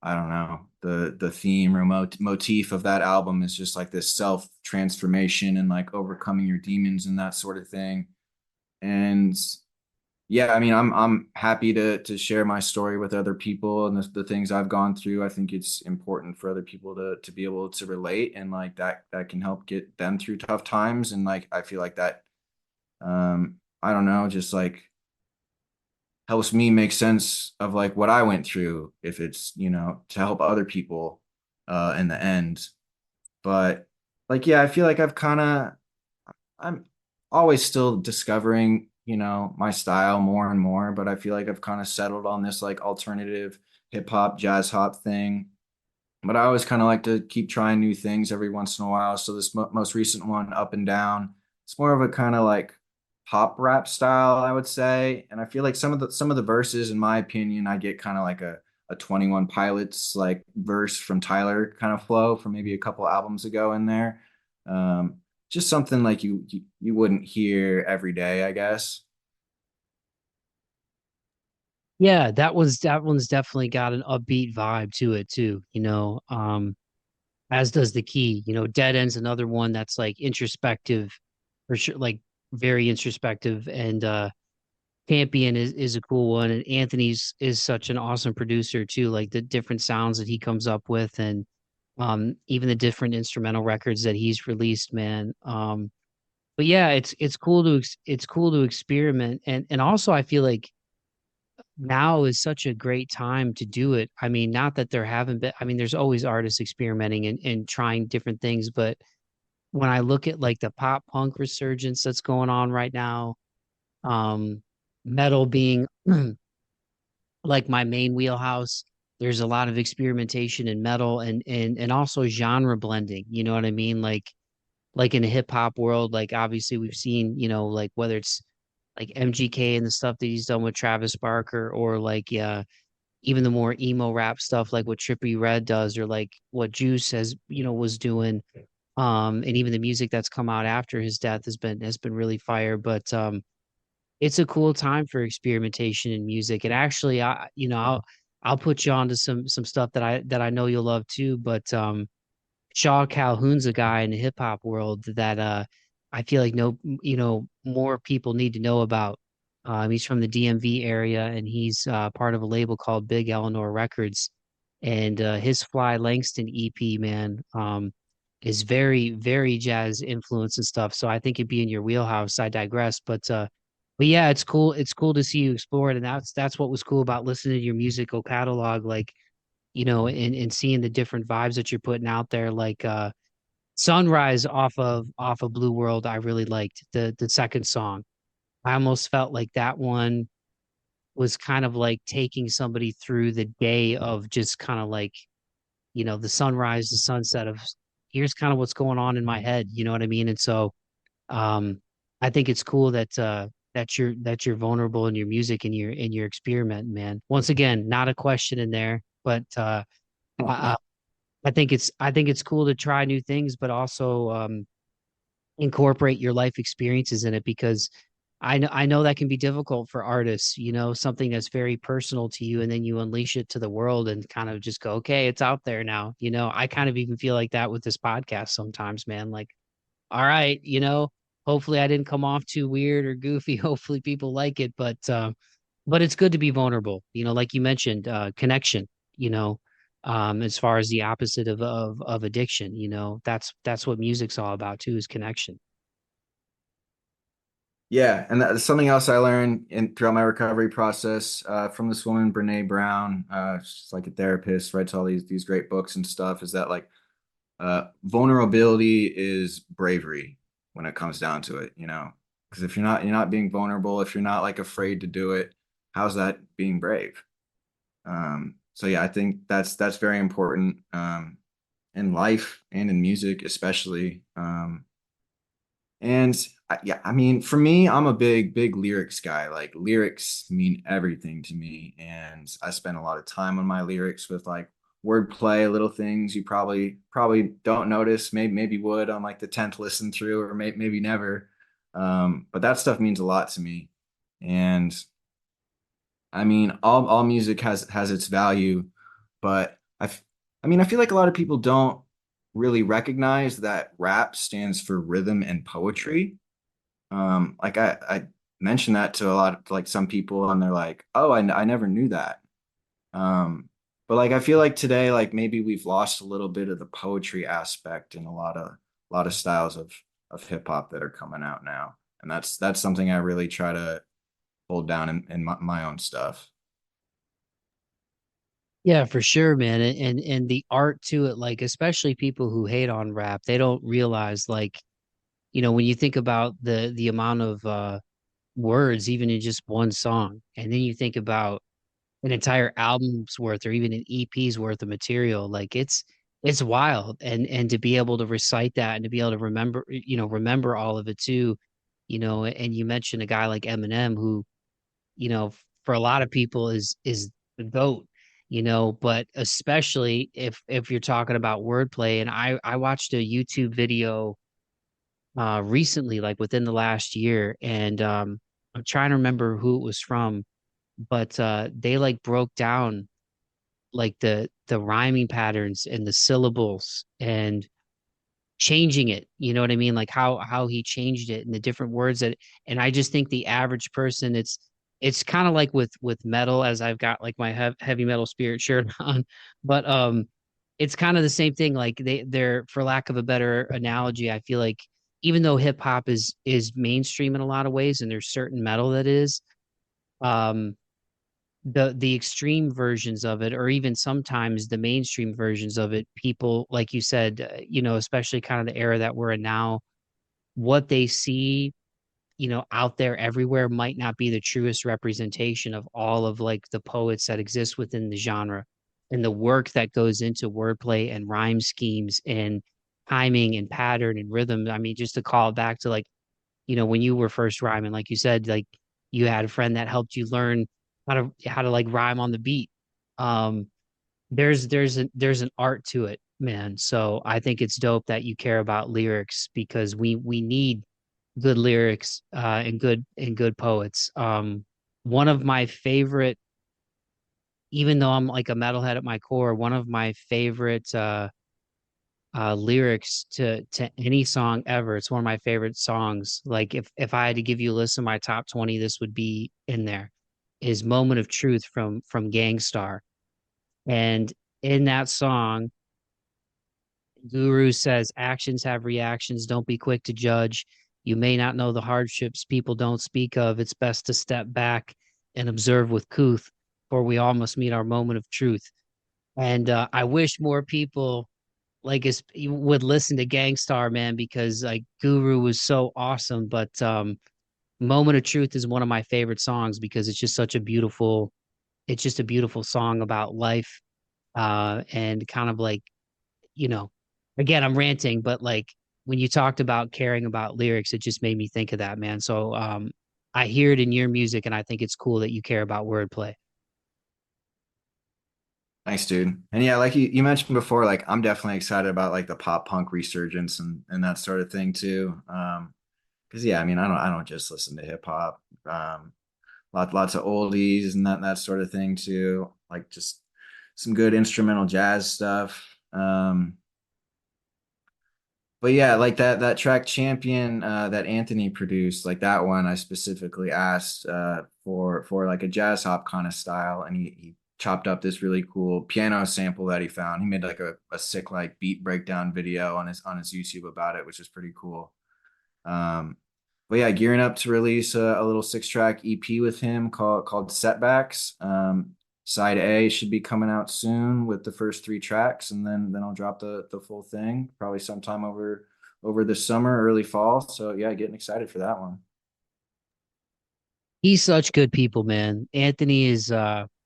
I don't know, the theme or motif of that album is just like this self transformation and like overcoming your demons and that sort of thing. And yeah, I mean, I'm happy to share my story with other people and the things I've gone through. I think it's important for other people to be able to relate, and like that can help get them through tough times. And like I feel like that, I don't know, just like helps me make sense of like what I went through, if it's to help other people in the end. But like yeah, I feel like I'm always still discovering, my style more and more, but I feel like I've kind of settled on this like alternative hip hop, jazz hop thing. But I always kind of like to keep trying new things every once in a while. So this most recent one, Up and Down, it's more of a kind of like pop rap style, I would say. And I feel like some of the verses, in my opinion, I get kind of like a 21 Pilots like verse from Tyler kind of flow from maybe a couple albums ago in there. Just something like you wouldn't hear every day, I guess. Yeah, that one's definitely got an upbeat vibe to it too, you know. As does the key, you know, Dead End's another one that's like introspective for sure, like very introspective. And Campion is a cool one, and Anthony's is such an awesome producer too, like the different sounds that he comes up with, and even the different instrumental records that he's released, man. But yeah, it's cool to it's cool to experiment, and also I feel like now is such a great time to do it. I mean, not that there haven't been, I mean, there's always artists experimenting and trying different things, but when I look at like the pop punk resurgence that's going on right now, um, metal being like my main wheelhouse, there's a lot of experimentation in metal and also genre blending. You know what I mean? Like in the hip hop world, like obviously we've seen, you know, like whether it's like MGK and the stuff that he's done with Travis Barker, or like yeah, even the more emo rap stuff like what Trippie Redd does, or like what Juice has, you know, was doing. And even the music that's come out after his death has been really fire. But it's a cool time for experimentation in music. And actually, I you know, I'll put you on to some stuff that I know you'll love too. But Shaw Calhoun's a guy in the hip hop world that I feel like no, you know, more people need to know about. He's from the DMV area, and he's part of a label called Big Eleanor Records. And his Fly Langston EP, man, is very, very jazz influence and stuff. So I think it'd be in your wheelhouse. I digress, but yeah, it's cool. It's cool to see you explore it, and that's what was cool about listening to your musical catalog. Like, you know, and seeing the different vibes that you're putting out there, like Sunrise off of Blue World, I really liked the second song. I almost felt like that one was kind of like taking somebody through the day of just kind of like, you know, the sunrise, the sunset of here's kind of what's going on in my head, you know what I mean? And so um I think it's cool that you're vulnerable in your music and your experiment, man. Once again, not a question in there, but I, I think it's cool to try new things, but also incorporate your life experiences in it, because I know that can be difficult for artists, you know, something that's very personal to you, and then you unleash it to the world and kind of just go, okay, it's out there now. You know, I kind of even feel like that with this podcast sometimes, man. Like, all right, you know, hopefully I didn't come off too weird or goofy. Hopefully people like it, but it's good to be vulnerable, you know, like you mentioned, connection, you know, as far as the opposite of addiction, you know, that's what music's all about too, is connection. Yeah, and that's something else I learned in throughout my recovery process from this woman, Brene Brown. She's like a therapist, writes all these great books and stuff. Is that like vulnerability is bravery when it comes down to it, you know? Because if you're not being vulnerable, if you're not like afraid to do it, how's that being brave? So yeah, I think that's very important in life and in music, especially. And yeah, I mean, for me, I'm a big lyrics guy. Like lyrics mean everything to me, and I spend a lot of time on my lyrics with like wordplay, little things you probably don't notice, maybe would on like the 10th listen through, or maybe never. But that stuff means a lot to me, and I mean, all music has its value, but I mean, I feel like a lot of people don't really recognize that rap stands for rhythm and poetry. Like I mentioned that to a lot of like some people, and they're like, "Oh, I never knew that." But like I feel like today, like maybe we've lost a little bit of the poetry aspect in a lot of styles of hip hop that are coming out now, and that's something I really try to hold down in my own stuff. Yeah, for sure, man. And the art to it, like especially people who hate on rap, they don't realize, like, you know, when you think about the amount of words even in just one song, and then you think about an entire album's worth or even an EP's worth of material, like it's wild. And to be able to recite that and to be able to remember, you know, remember all of it too, you know. And you mentioned a guy like Eminem who, you know, for a lot of people is the GOAT, you know, but especially if you're talking about wordplay. And I watched a YouTube video recently, like within the last year, and I'm trying to remember who it was from, but they like broke down like the rhyming patterns and the syllables and changing it, you know what I mean? Like how he changed it and the different words that, and I just think the average person, it's kind of like with metal, as I've got like my heavy metal spirit shirt on, but it's kind of the same thing. Like they're, for lack of a better analogy, I feel like even though hip hop is mainstream in a lot of ways, and there's certain metal that is, um the extreme versions of it, or even sometimes the mainstream versions of it, people like you said, especially kind of the era that we're in now, what they see, out there everywhere might not be the truest representation of all of like the poets that exist within the genre and the work that goes into wordplay and rhyme schemes and timing and pattern and rhythm. I mean, just to call it back to like, when you were first rhyming, like you said, like you had a friend that helped you learn how to like rhyme on the beat. Um, there's an art to it, man. So I think it's dope that you care about lyrics, because we need good lyrics and good poets. One of my favorite, even though I'm like a metalhead at my core, one of my favorite lyrics to any song ever. It's one of my favorite songs. Like if I had to give you a list of my top 20, this would be in there. Is Moment of Truth from Gangstar. And in that song, Guru says, actions have reactions. Don't be quick to judge. You may not know the hardships people don't speak of. It's best to step back and observe with couth, for we all must meet our moment of truth. And I wish more people like you would listen to Gangstar, man, because like Guru was so awesome. But Moment of Truth is one of my favorite songs because it's just a beautiful song about life, and kind of like, you know, again, I'm ranting, but like when you talked about caring about lyrics, it just made me think of that, man. So I hear it in your music, and I think it's cool that you care about wordplay. Nice, dude. And yeah, like you mentioned before, like I'm definitely excited about like the pop punk resurgence and that sort of thing too. Because yeah, I mean, I don't just listen to hip hop. Lots of oldies and that sort of thing too. Like just some good instrumental jazz stuff. But yeah, like that track Champion that Anthony produced, like that one I specifically asked for like a jazz hop kind of style, and he chopped up this really cool piano sample that he found. He made like a sick like beat breakdown video on his YouTube about it, which is pretty cool. Um, but yeah, gearing up to release a little 6-track EP with him called Setbacks. Side A should be coming out soon with the first 3 tracks, and then I'll drop the full thing probably sometime over the summer, early fall. So yeah, getting excited for that one. He's such good people, man. Anthony is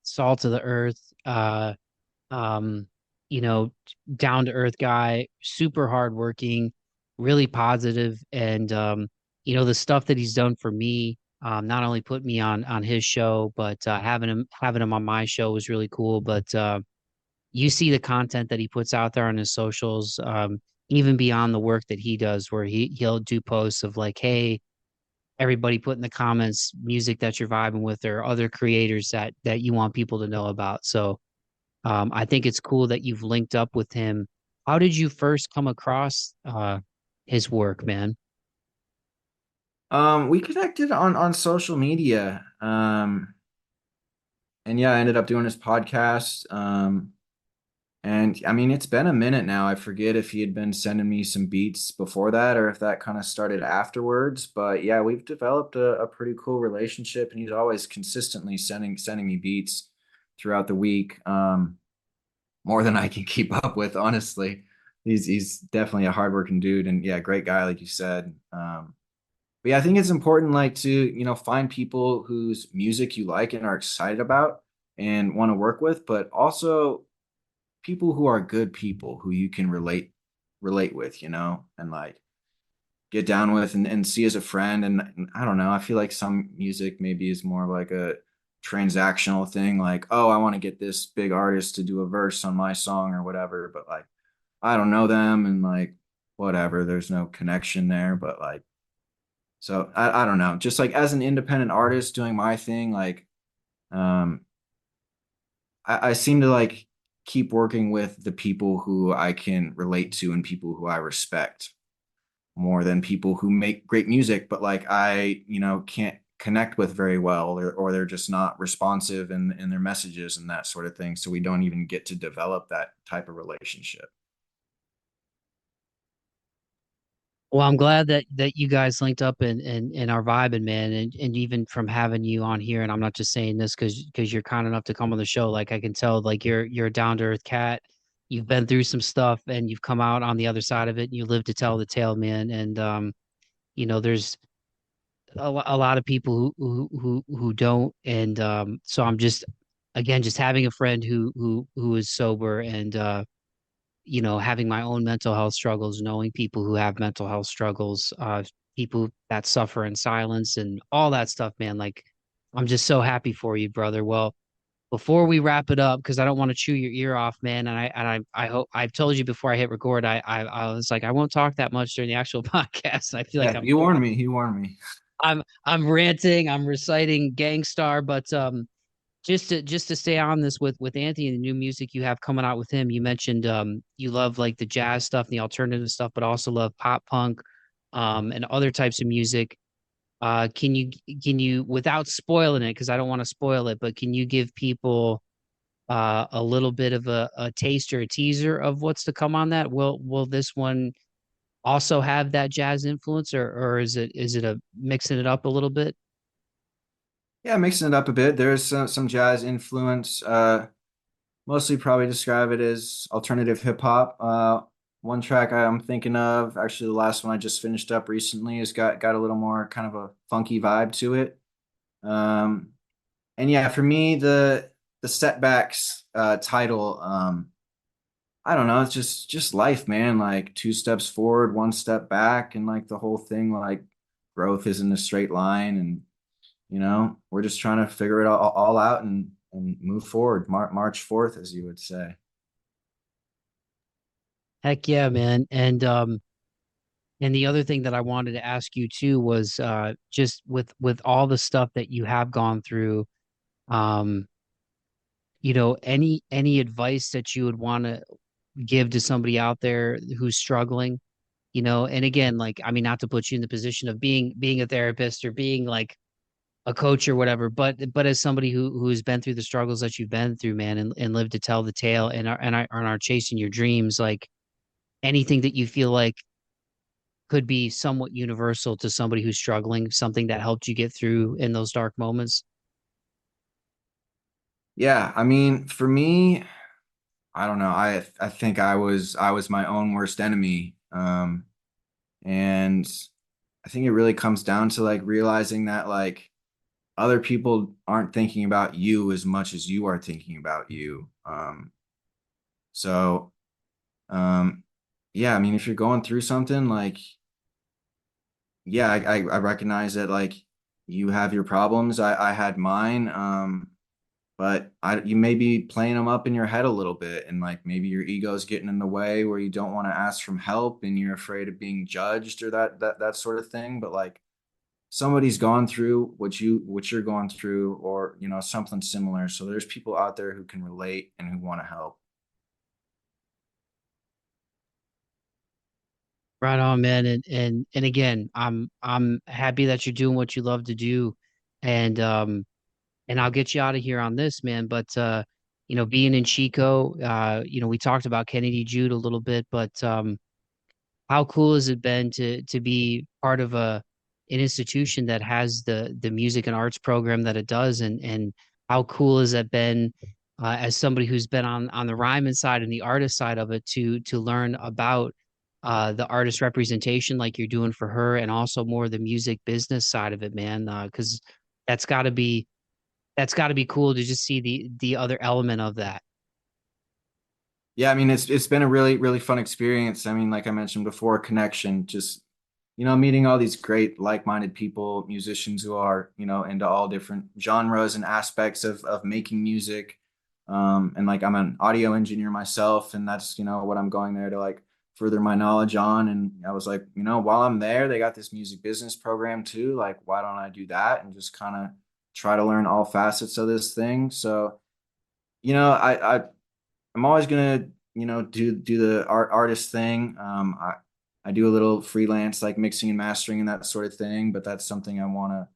salt of the earth, um, you know, down to earth guy, super hardworking, really positive, and the stuff that he's done for me, not only put me on his show, but having him on my show was really cool. But you see the content that he puts out there on his socials, even beyond the work that he does, where he'll do posts of like, hey, everybody put in the comments music that you're vibing with, or other creators that you want people to know about. So I think it's cool that you've linked up with him. How did you first come across his work, man? We connected on social media. And yeah, I ended up doing his podcast. And I mean, it's been a minute now. I forget if he had been sending me some beats before that or if that kind of started afterwards. But yeah, we've developed a pretty cool relationship, and he's always consistently sending me beats throughout the week. More than I can keep up with, honestly. He's definitely a hardworking dude, and yeah, great guy, like you said. But yeah, I think it's important, like to find people whose music you like and are excited about and want to work with, but also people who are good people who you can relate with, and like get down with and see as a friend. And I don't know, I feel like some music maybe is more like a transactional thing, like, oh, I want to get this big artist to do a verse on my song or whatever, but like I don't know them, and like whatever, there's no connection there. But like, so I don't know, just like as an independent artist doing my thing, like um I seem to like keep working with the people who I can relate to and people who I respect more than people who make great music, but like I, can't connect with very well, or they're just not responsive in their messages and that sort of thing. So we don't even get to develop that type of relationship. Well, I'm glad that you guys linked up and are vibing, man. And even from having you on here, and I'm not just saying this because you're kind enough to come on the show. Like I can tell, like you're a down to earth cat. You've been through some stuff and you've come out on the other side of it and you live to tell the tale, man. And there's a lot of people who don't. And so I'm just again just having a friend who is sober and having my own mental health struggles, knowing people who have mental health struggles, people that suffer in silence and all that stuff, man. Like, I'm just so happy for you, brother. Well, before we wrap it up, because I don't want to chew your ear off, man, and I hope I've told you before I hit record, I was like, I won't talk that much during the actual podcast. I feel like Yeah, I'm he warned me. He warned me. I'm ranting, I'm reciting Gangstar, but just to stay on this with Anthony and the new music you have coming out with him, you mentioned you love like the jazz stuff and the alternative stuff, but also love pop punk and other types of music. Can you without spoiling it, because I don't want to spoil it, but can you give people a little bit of a taste or a teaser of what's to come on that? Will this one also have that jazz influence, or is it a mixing it up a little bit? Yeah, mixing it up a bit. There's some jazz influence. Mostly probably describe it as alternative hip hop. One track I'm thinking of, actually the last one I just finished up recently, has got a little more kind of a funky vibe to it. Um, and yeah, for me, the setbacks title, I don't know, it's just life, man. Like two steps forward, one step back, and like the whole thing, like growth isn't a straight line, and we're just trying to figure it all out and move forward. March 4th, as you would say. Heck yeah, man. And the other thing that I wanted to ask you too was just with all the stuff that you have gone through, um, any advice that you would want to give to somebody out there who's struggling, and again, like I mean, not to put you in the position of being a therapist or being like a coach or whatever, but as somebody who's been through the struggles that you've been through, man, and lived to tell the tale and are chasing your dreams, like anything that you feel like could be somewhat universal to somebody who's struggling, something that helped you get through in those dark moments? Yeah, I mean, for me, I don't know. I think I was my own worst enemy. And I think it really comes down to like realizing that like other people aren't thinking about you as much as you are thinking about you. So um yeah, I mean, if you're going through something, like, yeah, I recognize that like you have your problems. I had mine. But you may be playing them up in your head a little bit, and like maybe your ego's getting in the way where you don't want to ask from help and you're afraid of being judged or that sort of thing. But like somebody's gone through what you're going through, or something similar. So there's people out there who can relate and who want to help. Right on, man. And again, I'm happy that you're doing what you love to do. And and I'll get you out of here on this, man. But being in Chico, we talked about Kennedy Jude a little bit, but how cool has it been to be part of an institution that has the music and arts program that it does, and how cool has that been as somebody who's been on the rhyming side and the artist side of it to learn about the artist representation like you're doing for her, and also more the music business side of it, man, because that's got to be that's got to be cool to just see the other element of that. Yeah, I mean, it's been a really really fun experience. I mean, like I mentioned before, connection, just meeting all these great like-minded people, musicians who are into all different genres and aspects of making music. And like I'm an audio engineer myself, and that's what I'm going there to like further my knowledge on. And I was like, while I'm there, they got this music business program too. Like, why don't I do that and just kind of try to learn all facets of this thing? So, I'm always gonna, do the artist thing. I do a little freelance like mixing and mastering and that sort of thing, but that's something I want to,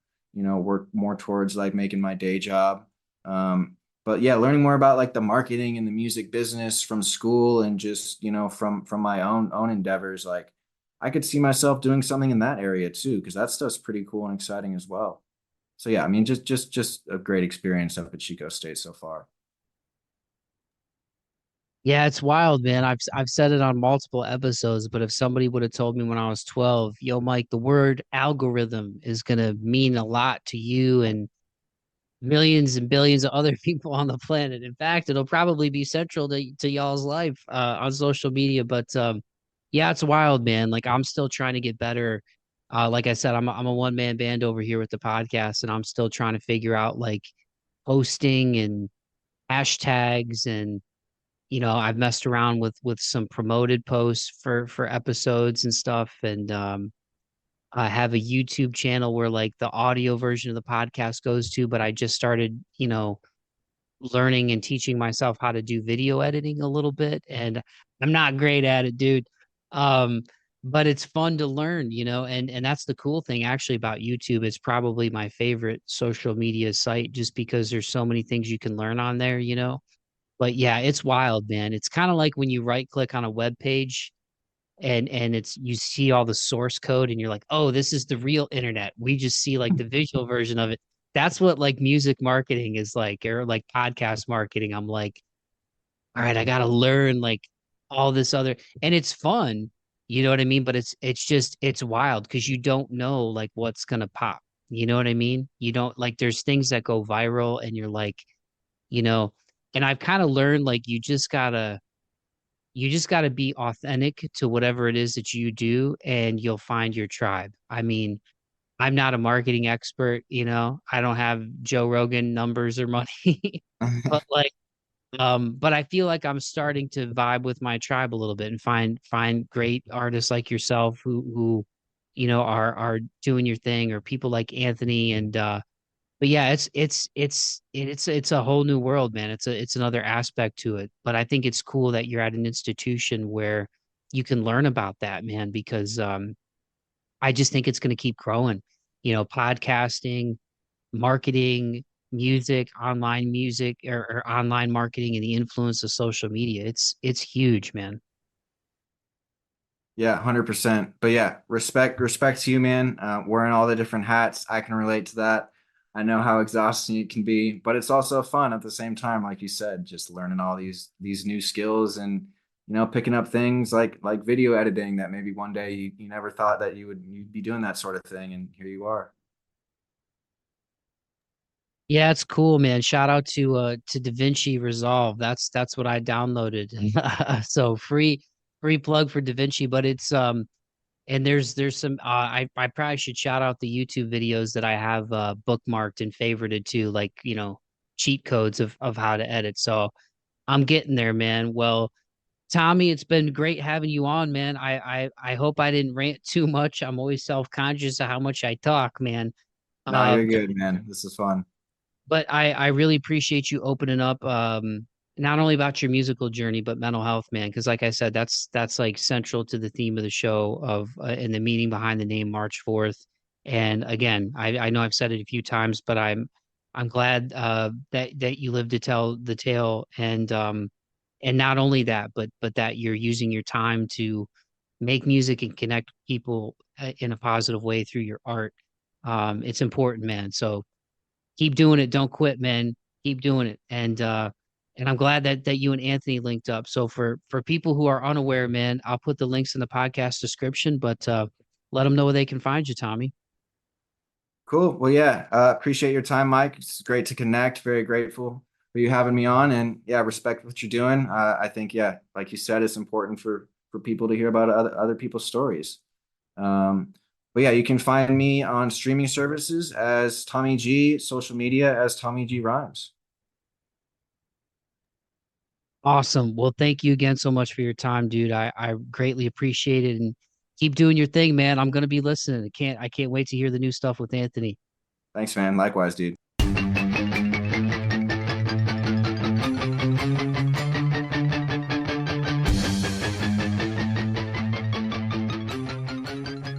work more towards like making my day job. But yeah, learning more about like the marketing and the music business from school and just, from my own endeavors, like I could see myself doing something in that area too, because that stuff's pretty cool and exciting as well. So yeah, I mean, just a great experience up at Chico State so far. Yeah, it's wild, man. I've said it on multiple episodes, but if somebody would have told me when I was 12, yo, Mike, the word algorithm is gonna mean a lot to you and millions and billions of other people on the planet. In fact, it'll probably be central to y'all's life on social media. But yeah, it's wild, man. Like I'm still trying to get better. Like I said, I'm a one man band over here with the podcast, and I'm still trying to figure out like posting and hashtags and I've messed around with some promoted posts for episodes and stuff, and I have a YouTube channel where like the audio version of the podcast goes to, but I just started, learning and teaching myself how to do video editing a little bit, and I'm not great at it, dude. Um, but it's fun to learn, and that's the cool thing actually about YouTube. It's probably my favorite social media site just because there's so many things you can learn on there. But yeah, it's wild, man. It's kind of like when you right click on a web page and it's you see all the source code and you're like, "Oh, this is the real internet." We just see like the visual version of it. That's what like music marketing is like or like podcast marketing. I'm like, "All right, I got to learn like all this other and it's fun." You know what I mean? But it's just it's wild because you don't know like what's going to pop. You know what I mean? You don't like there's things that go viral and you're like, you know, and I've kind of learned like you just got to be authentic to whatever it is that you do and you'll find your tribe. I mean, I'm not a marketing expert, I don't have Joe Rogan numbers or money, but like but I feel like I'm starting to vibe with my tribe a little bit and find great artists like yourself who are doing your thing or people like Anthony and but yeah, it's a whole new world, man. It's another aspect to it. But I think it's cool that you're at an institution where you can learn about that, man, because I just think it's going to keep growing. Podcasting, marketing, music or online marketing and the influence of social media. It's huge, man. Yeah, 100%. But yeah, respect to you, man. Wearing all the different hats, I can relate to that. I know how exhausting it can be, but it's also fun at the same time, like you said, just learning all these new skills and picking up things like video editing that maybe one day you never thought that you'd be doing that sort of thing, and here you are. Yeah, it's cool, man. Shout out to DaVinci Resolve. That's what I downloaded. So free plug for DaVinci, but it's and there's some I probably should shout out the YouTube videos that I have bookmarked and favorited too, like, cheat codes of how to edit. So I'm getting there, man. Well, Tommy, it's been great having you on, man. I hope I didn't rant too much. I'm always self-conscious of how much I talk, man. No, you're But good, man. This is fun. I really appreciate you opening up not only about your musical journey but mental health, man, because like I said, that's like central to the theme of the show of and the meaning behind the name March 4th. And again, I know I've said it a few times, but I'm glad that you live to tell the tale and not only that, but that you're using your time to make music and connect people in a positive way through your art. It's important, man. So keep doing it. Don't quit, man. Keep doing it. And I'm glad that you and Anthony linked up. So for people who are unaware, man, I'll put the links in the podcast description, but let them know where they can find you, Tommy. Cool. Well, yeah, appreciate your time, Mike. It's great to connect. Very grateful for you having me on, and yeah, respect what you're doing. I think, yeah, like you said, it's important for people to hear about other people's stories. Um, but yeah, you can find me on streaming services as Tommy G, social media as Tommy G Rhymes. Awesome. Well, thank you again so much for your time, dude. I greatly appreciate it, and keep doing your thing, man. I'm gonna be listening. I can't wait to hear the new stuff with Anthony. Thanks, man. Likewise, dude.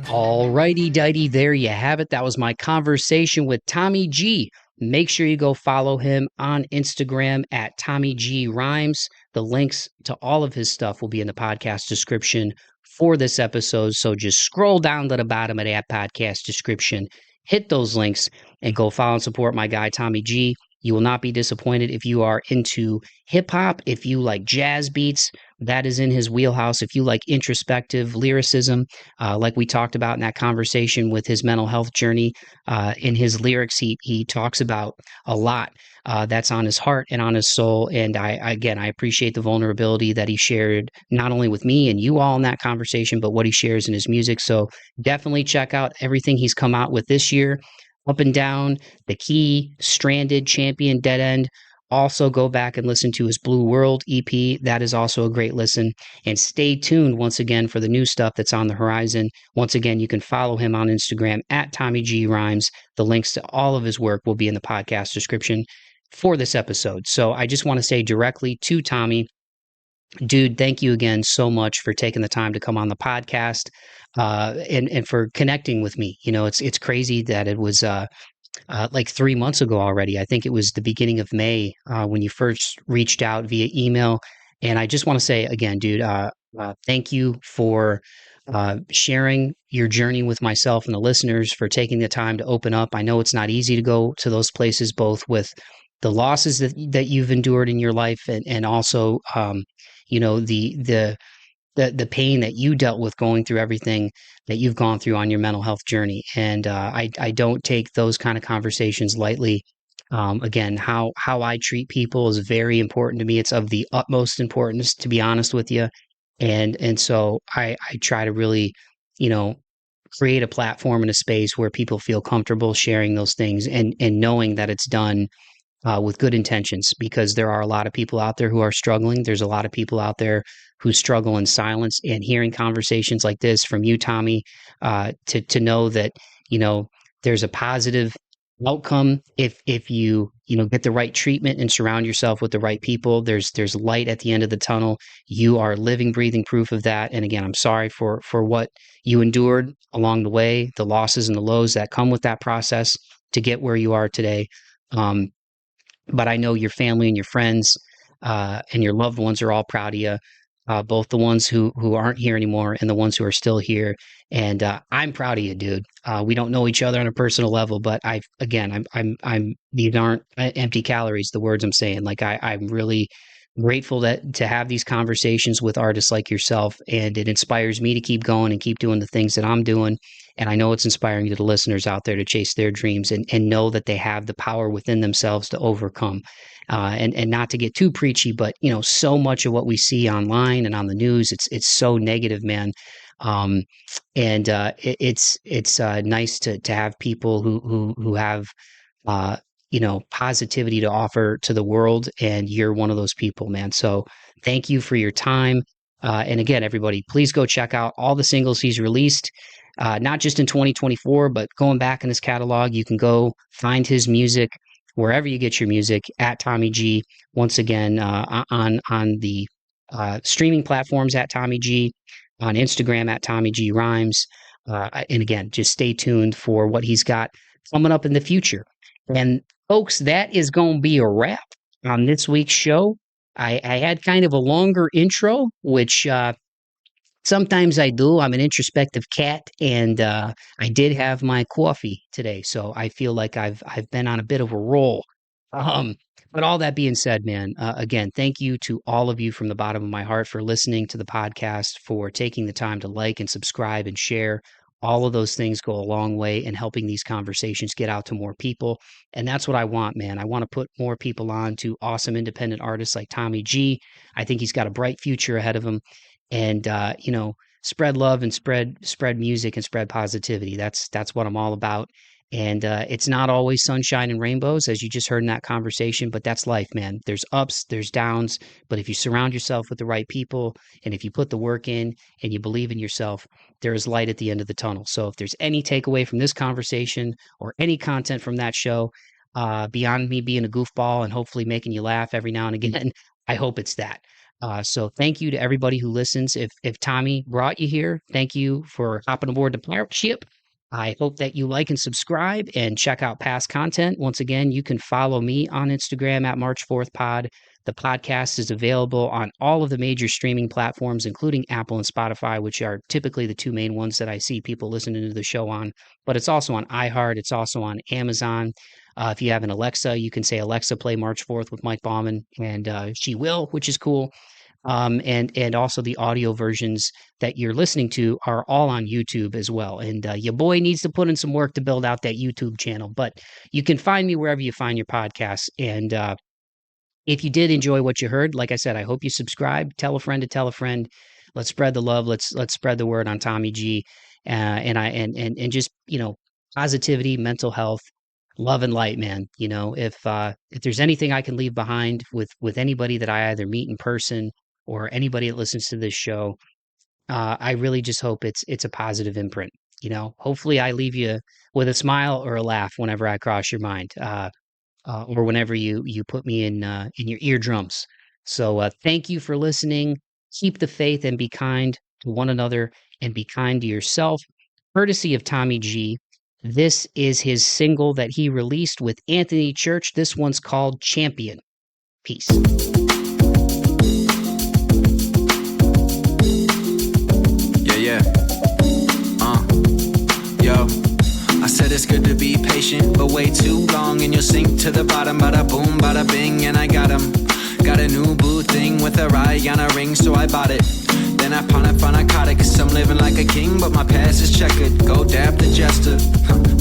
All righty, dighty, there you have it. That was my conversation with Tommy G. Make sure you go follow him on Instagram at Tommy G Rhymes. The links to all of his stuff will be in the podcast description for this episode. So just scroll down to the bottom of that podcast description, hit those links, and go follow and support my guy, Tommy G. You will not be disappointed if you are into hip hop, if you like jazz beats, that is in his wheelhouse. If you like introspective lyricism, like we talked about in that conversation with his mental health journey, in his lyrics, he talks about a lot that's on his heart and on his soul. And I appreciate the vulnerability that he shared, not only with me and you all in that conversation, but what he shares in his music. So definitely check out everything he's come out with this year. Up and Down, The Key, Stranded, Champion, Dead End. Also, go back and listen to his Blue World EP. That is also a great listen. And stay tuned once again for the new stuff that's on the horizon. Once again, you can follow him on Instagram at Tommy G Rhymes. The links to all of his work will be in the podcast description for this episode. So I just want to say directly to Tommy, dude, thank you again so much for taking the time to come on the podcast, and for connecting with me. You know, it's crazy that it was like 3 months ago already. I think it was the beginning of May when you first reached out via email. And I just want to say again, dude, thank you for sharing your journey with myself and the listeners, for taking the time to open up. I know it's not easy to go to those places, both with the losses that you've endured in your life, and also, you know, the pain that you dealt with going through everything that you've gone through on your mental health journey. And I don't take those kind of conversations lightly. Again, how I treat people is very important to me. It's of the utmost importance, to be honest with you. And so I try to really, you know, create a platform and a space where people feel comfortable sharing those things, and knowing that it's done with good intentions, because there are a lot of people out there who are struggling. There's a lot of people out there who struggle in silence, and hearing conversations like this from you, Tommy, to know that, you know, there's a positive outcome if you know, get the right treatment and surround yourself with the right people. There's light at the end of the tunnel. You are living, breathing proof of that. And again, I'm sorry for what you endured along the way, the losses and the lows that come with that process to get where you are today. Um, but I know your family and your friends, and your loved ones are all proud of you, both the ones who aren't here anymore and the ones who are still here. And I'm proud of you, dude. We don't know each other on a personal level, but I'm these aren't empty calories. The words I'm saying, like I'm really grateful that to have these conversations with artists like yourself, and it inspires me to keep going and keep doing the things that I'm doing. And I know it's inspiring to the listeners out there to chase their dreams, and know that they have the power within themselves to overcome. And not to get too preachy, but you know, so much of what we see online and on the news, it's so negative, man. Um, and it's nice to have people who have uh, you know, positivity to offer to the world, and you're one of those people, man. So thank you for your time. And again, everybody, please go check out all the singles he's released, not just in 2024, but going back in his catalog. You can go find his music wherever you get your music at Tommy G. Once again, on the streaming platforms at Tommy G, on Instagram at Tommy G Rhymes. And again, just stay tuned for what he's got coming up in the future. And folks, that is going to be a wrap on this week's show. I had kind of a longer intro, which sometimes I do. I'm an introspective cat, and I did have my coffee today, so I feel like I've been on a bit of a roll. Um, but all that being said, man, again, thank you to all of you from the bottom of my heart for listening to the podcast, for taking the time to like and subscribe and share. All of those things go a long way in helping these conversations get out to more people. And that's what I want, man. I want to put more people on to awesome independent artists like Tommy G. I think he's got a bright future ahead of him. And you know, spread love and spread music and spread positivity. That's what I'm all about. And it's not always sunshine and rainbows, as you just heard in that conversation, but that's life, man. There's ups, there's downs. But if you surround yourself with the right people, and if you put the work in and you believe in yourself, there is light at the end of the tunnel. So if there's any takeaway from this conversation or any content from that show, beyond me being a goofball and hopefully making you laugh every now and again, I hope it's that. So thank you to everybody who listens. If Tommy brought you here, thank you for hopping aboard the pirate ship. I hope that you like and subscribe and check out past content. Once again, you can follow me on Instagram at March 4th Pod. The podcast is available on all of the major streaming platforms, including Apple and Spotify, which are typically the two main ones that I see people listening to the show on. But it's also on iHeart. It's also on Amazon. If you have an Alexa, you can say, Alexa, play March 4th with Mike Bauman, and she will, which is cool. And also the audio versions that you're listening to are all on YouTube as well. And your boy needs to put in some work to build out that YouTube channel, but you can find me wherever you find your podcasts. And if you did enjoy what you heard, like I said, I hope you subscribe, tell a friend to tell a friend. Let's spread the love. Let's spread the word on Tommy G. And just, positivity, mental health, love and light, man. If there's anything I can leave behind with anybody that I either meet in person or anybody that listens to this show, I really just hope it's a positive imprint. Hopefully I leave you with a smile or a laugh whenever I cross your mind, or whenever you put me in your eardrums. So thank you for listening. Keep the faith and be kind to one another and be kind to yourself. Courtesy of Tommy G. This is his single that he released with Anthony Church. This one's called Champion. Peace. Yeah. Yo. I said it's good to be patient, but way too long and you'll sink to the bottom. Bada boom, bada bing, and I got him. Got a new boo thing with a eye on a ring, so I bought it. Then I pawn it for narcotic, cause I'm living like a king, but my past is checkered. Go dab the jester.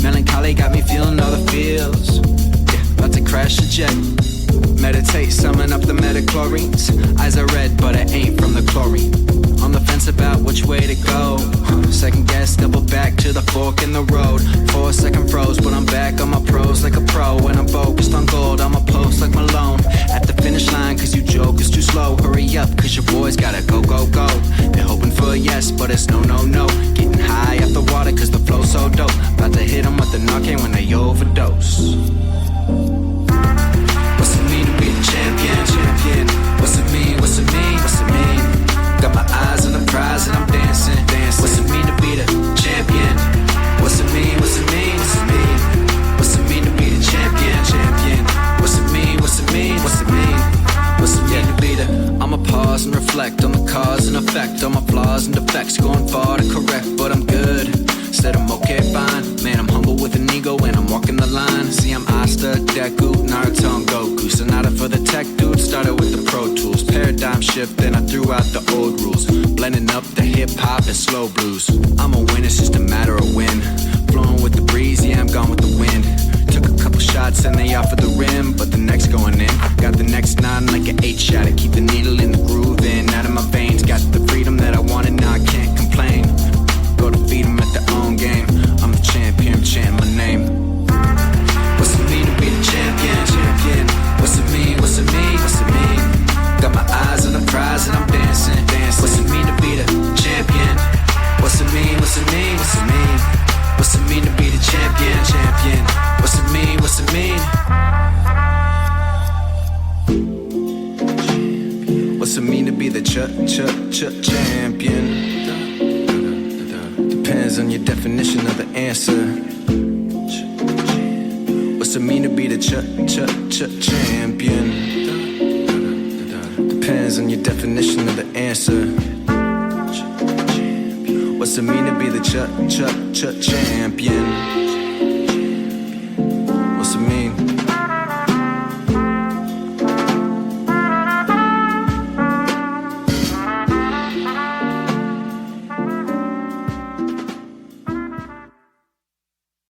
Melancholy got me feeling all the feels. Yeah, about to crash the jet. Meditate, summon up the metachlorines. Eyes are red, but it ain't from the chlorine. On the fence about which way to go. Second guess, double back to the fork in the road. 4 second froze, but I'm back on my pros like a pro. And I'm focused on gold, I'm a post like Malone. At the finish line, cause you jokers too slow. Hurry up, cause your boys gotta go, go, go. They're hoping for a yes, but it's no, no, no. Getting high off the water, cause the flow's so dope. About to hit them with the Narcan when they overdose. What's it mean to be a champion, champion? What's it mean, what's it mean, what's it mean? Got my eyes on the prize and I'm dancing, dancing. What's it mean to be the champion? What's it mean, what's it mean, what's it mean? What's it mean to be the champion, champion? What's it mean, what's it mean, what's it mean? What's it mean to be the? I'ma pause and reflect on the cause and effect, on my flaws and defects, going far to correct, but I'm good. Said I'm okay, fine. Man, I'm humble with an ego and I'm walking the line. See, I'm Asta, Deku, Naruto, and Goku. Sonata for the tech dude, started with the Pro Tools. Paradigm shift, then I threw out the old rules. Blending up the hip-hop and slow blues. I'm a winner, it's just a matter of when. Flowing with the breeze, yeah, I'm gone with the wind. Took a couple shots and they off of the rim, but the next going in. Got the next 9 like an 8-shot. I keep the needle in the groove in, out of my veins. Got the freedom that I wanted, now I can't complain. Go to feed them at their own game. I'm the champion, chant my name. What's it mean to be the champion, champion? What's it mean, what's it mean, what's it mean? Got my eyes on the prize and I'm dancing, dancing. What's it mean to be the champion? What's it mean, what's it mean, what's it mean? What's it mean to be the champion, champion? What's it mean, what's it mean? What's it mean to be the champion? Depends on your definition of the answer. What's it mean to be the champion? Depends on your definition of the answer. What's it mean to be the champion?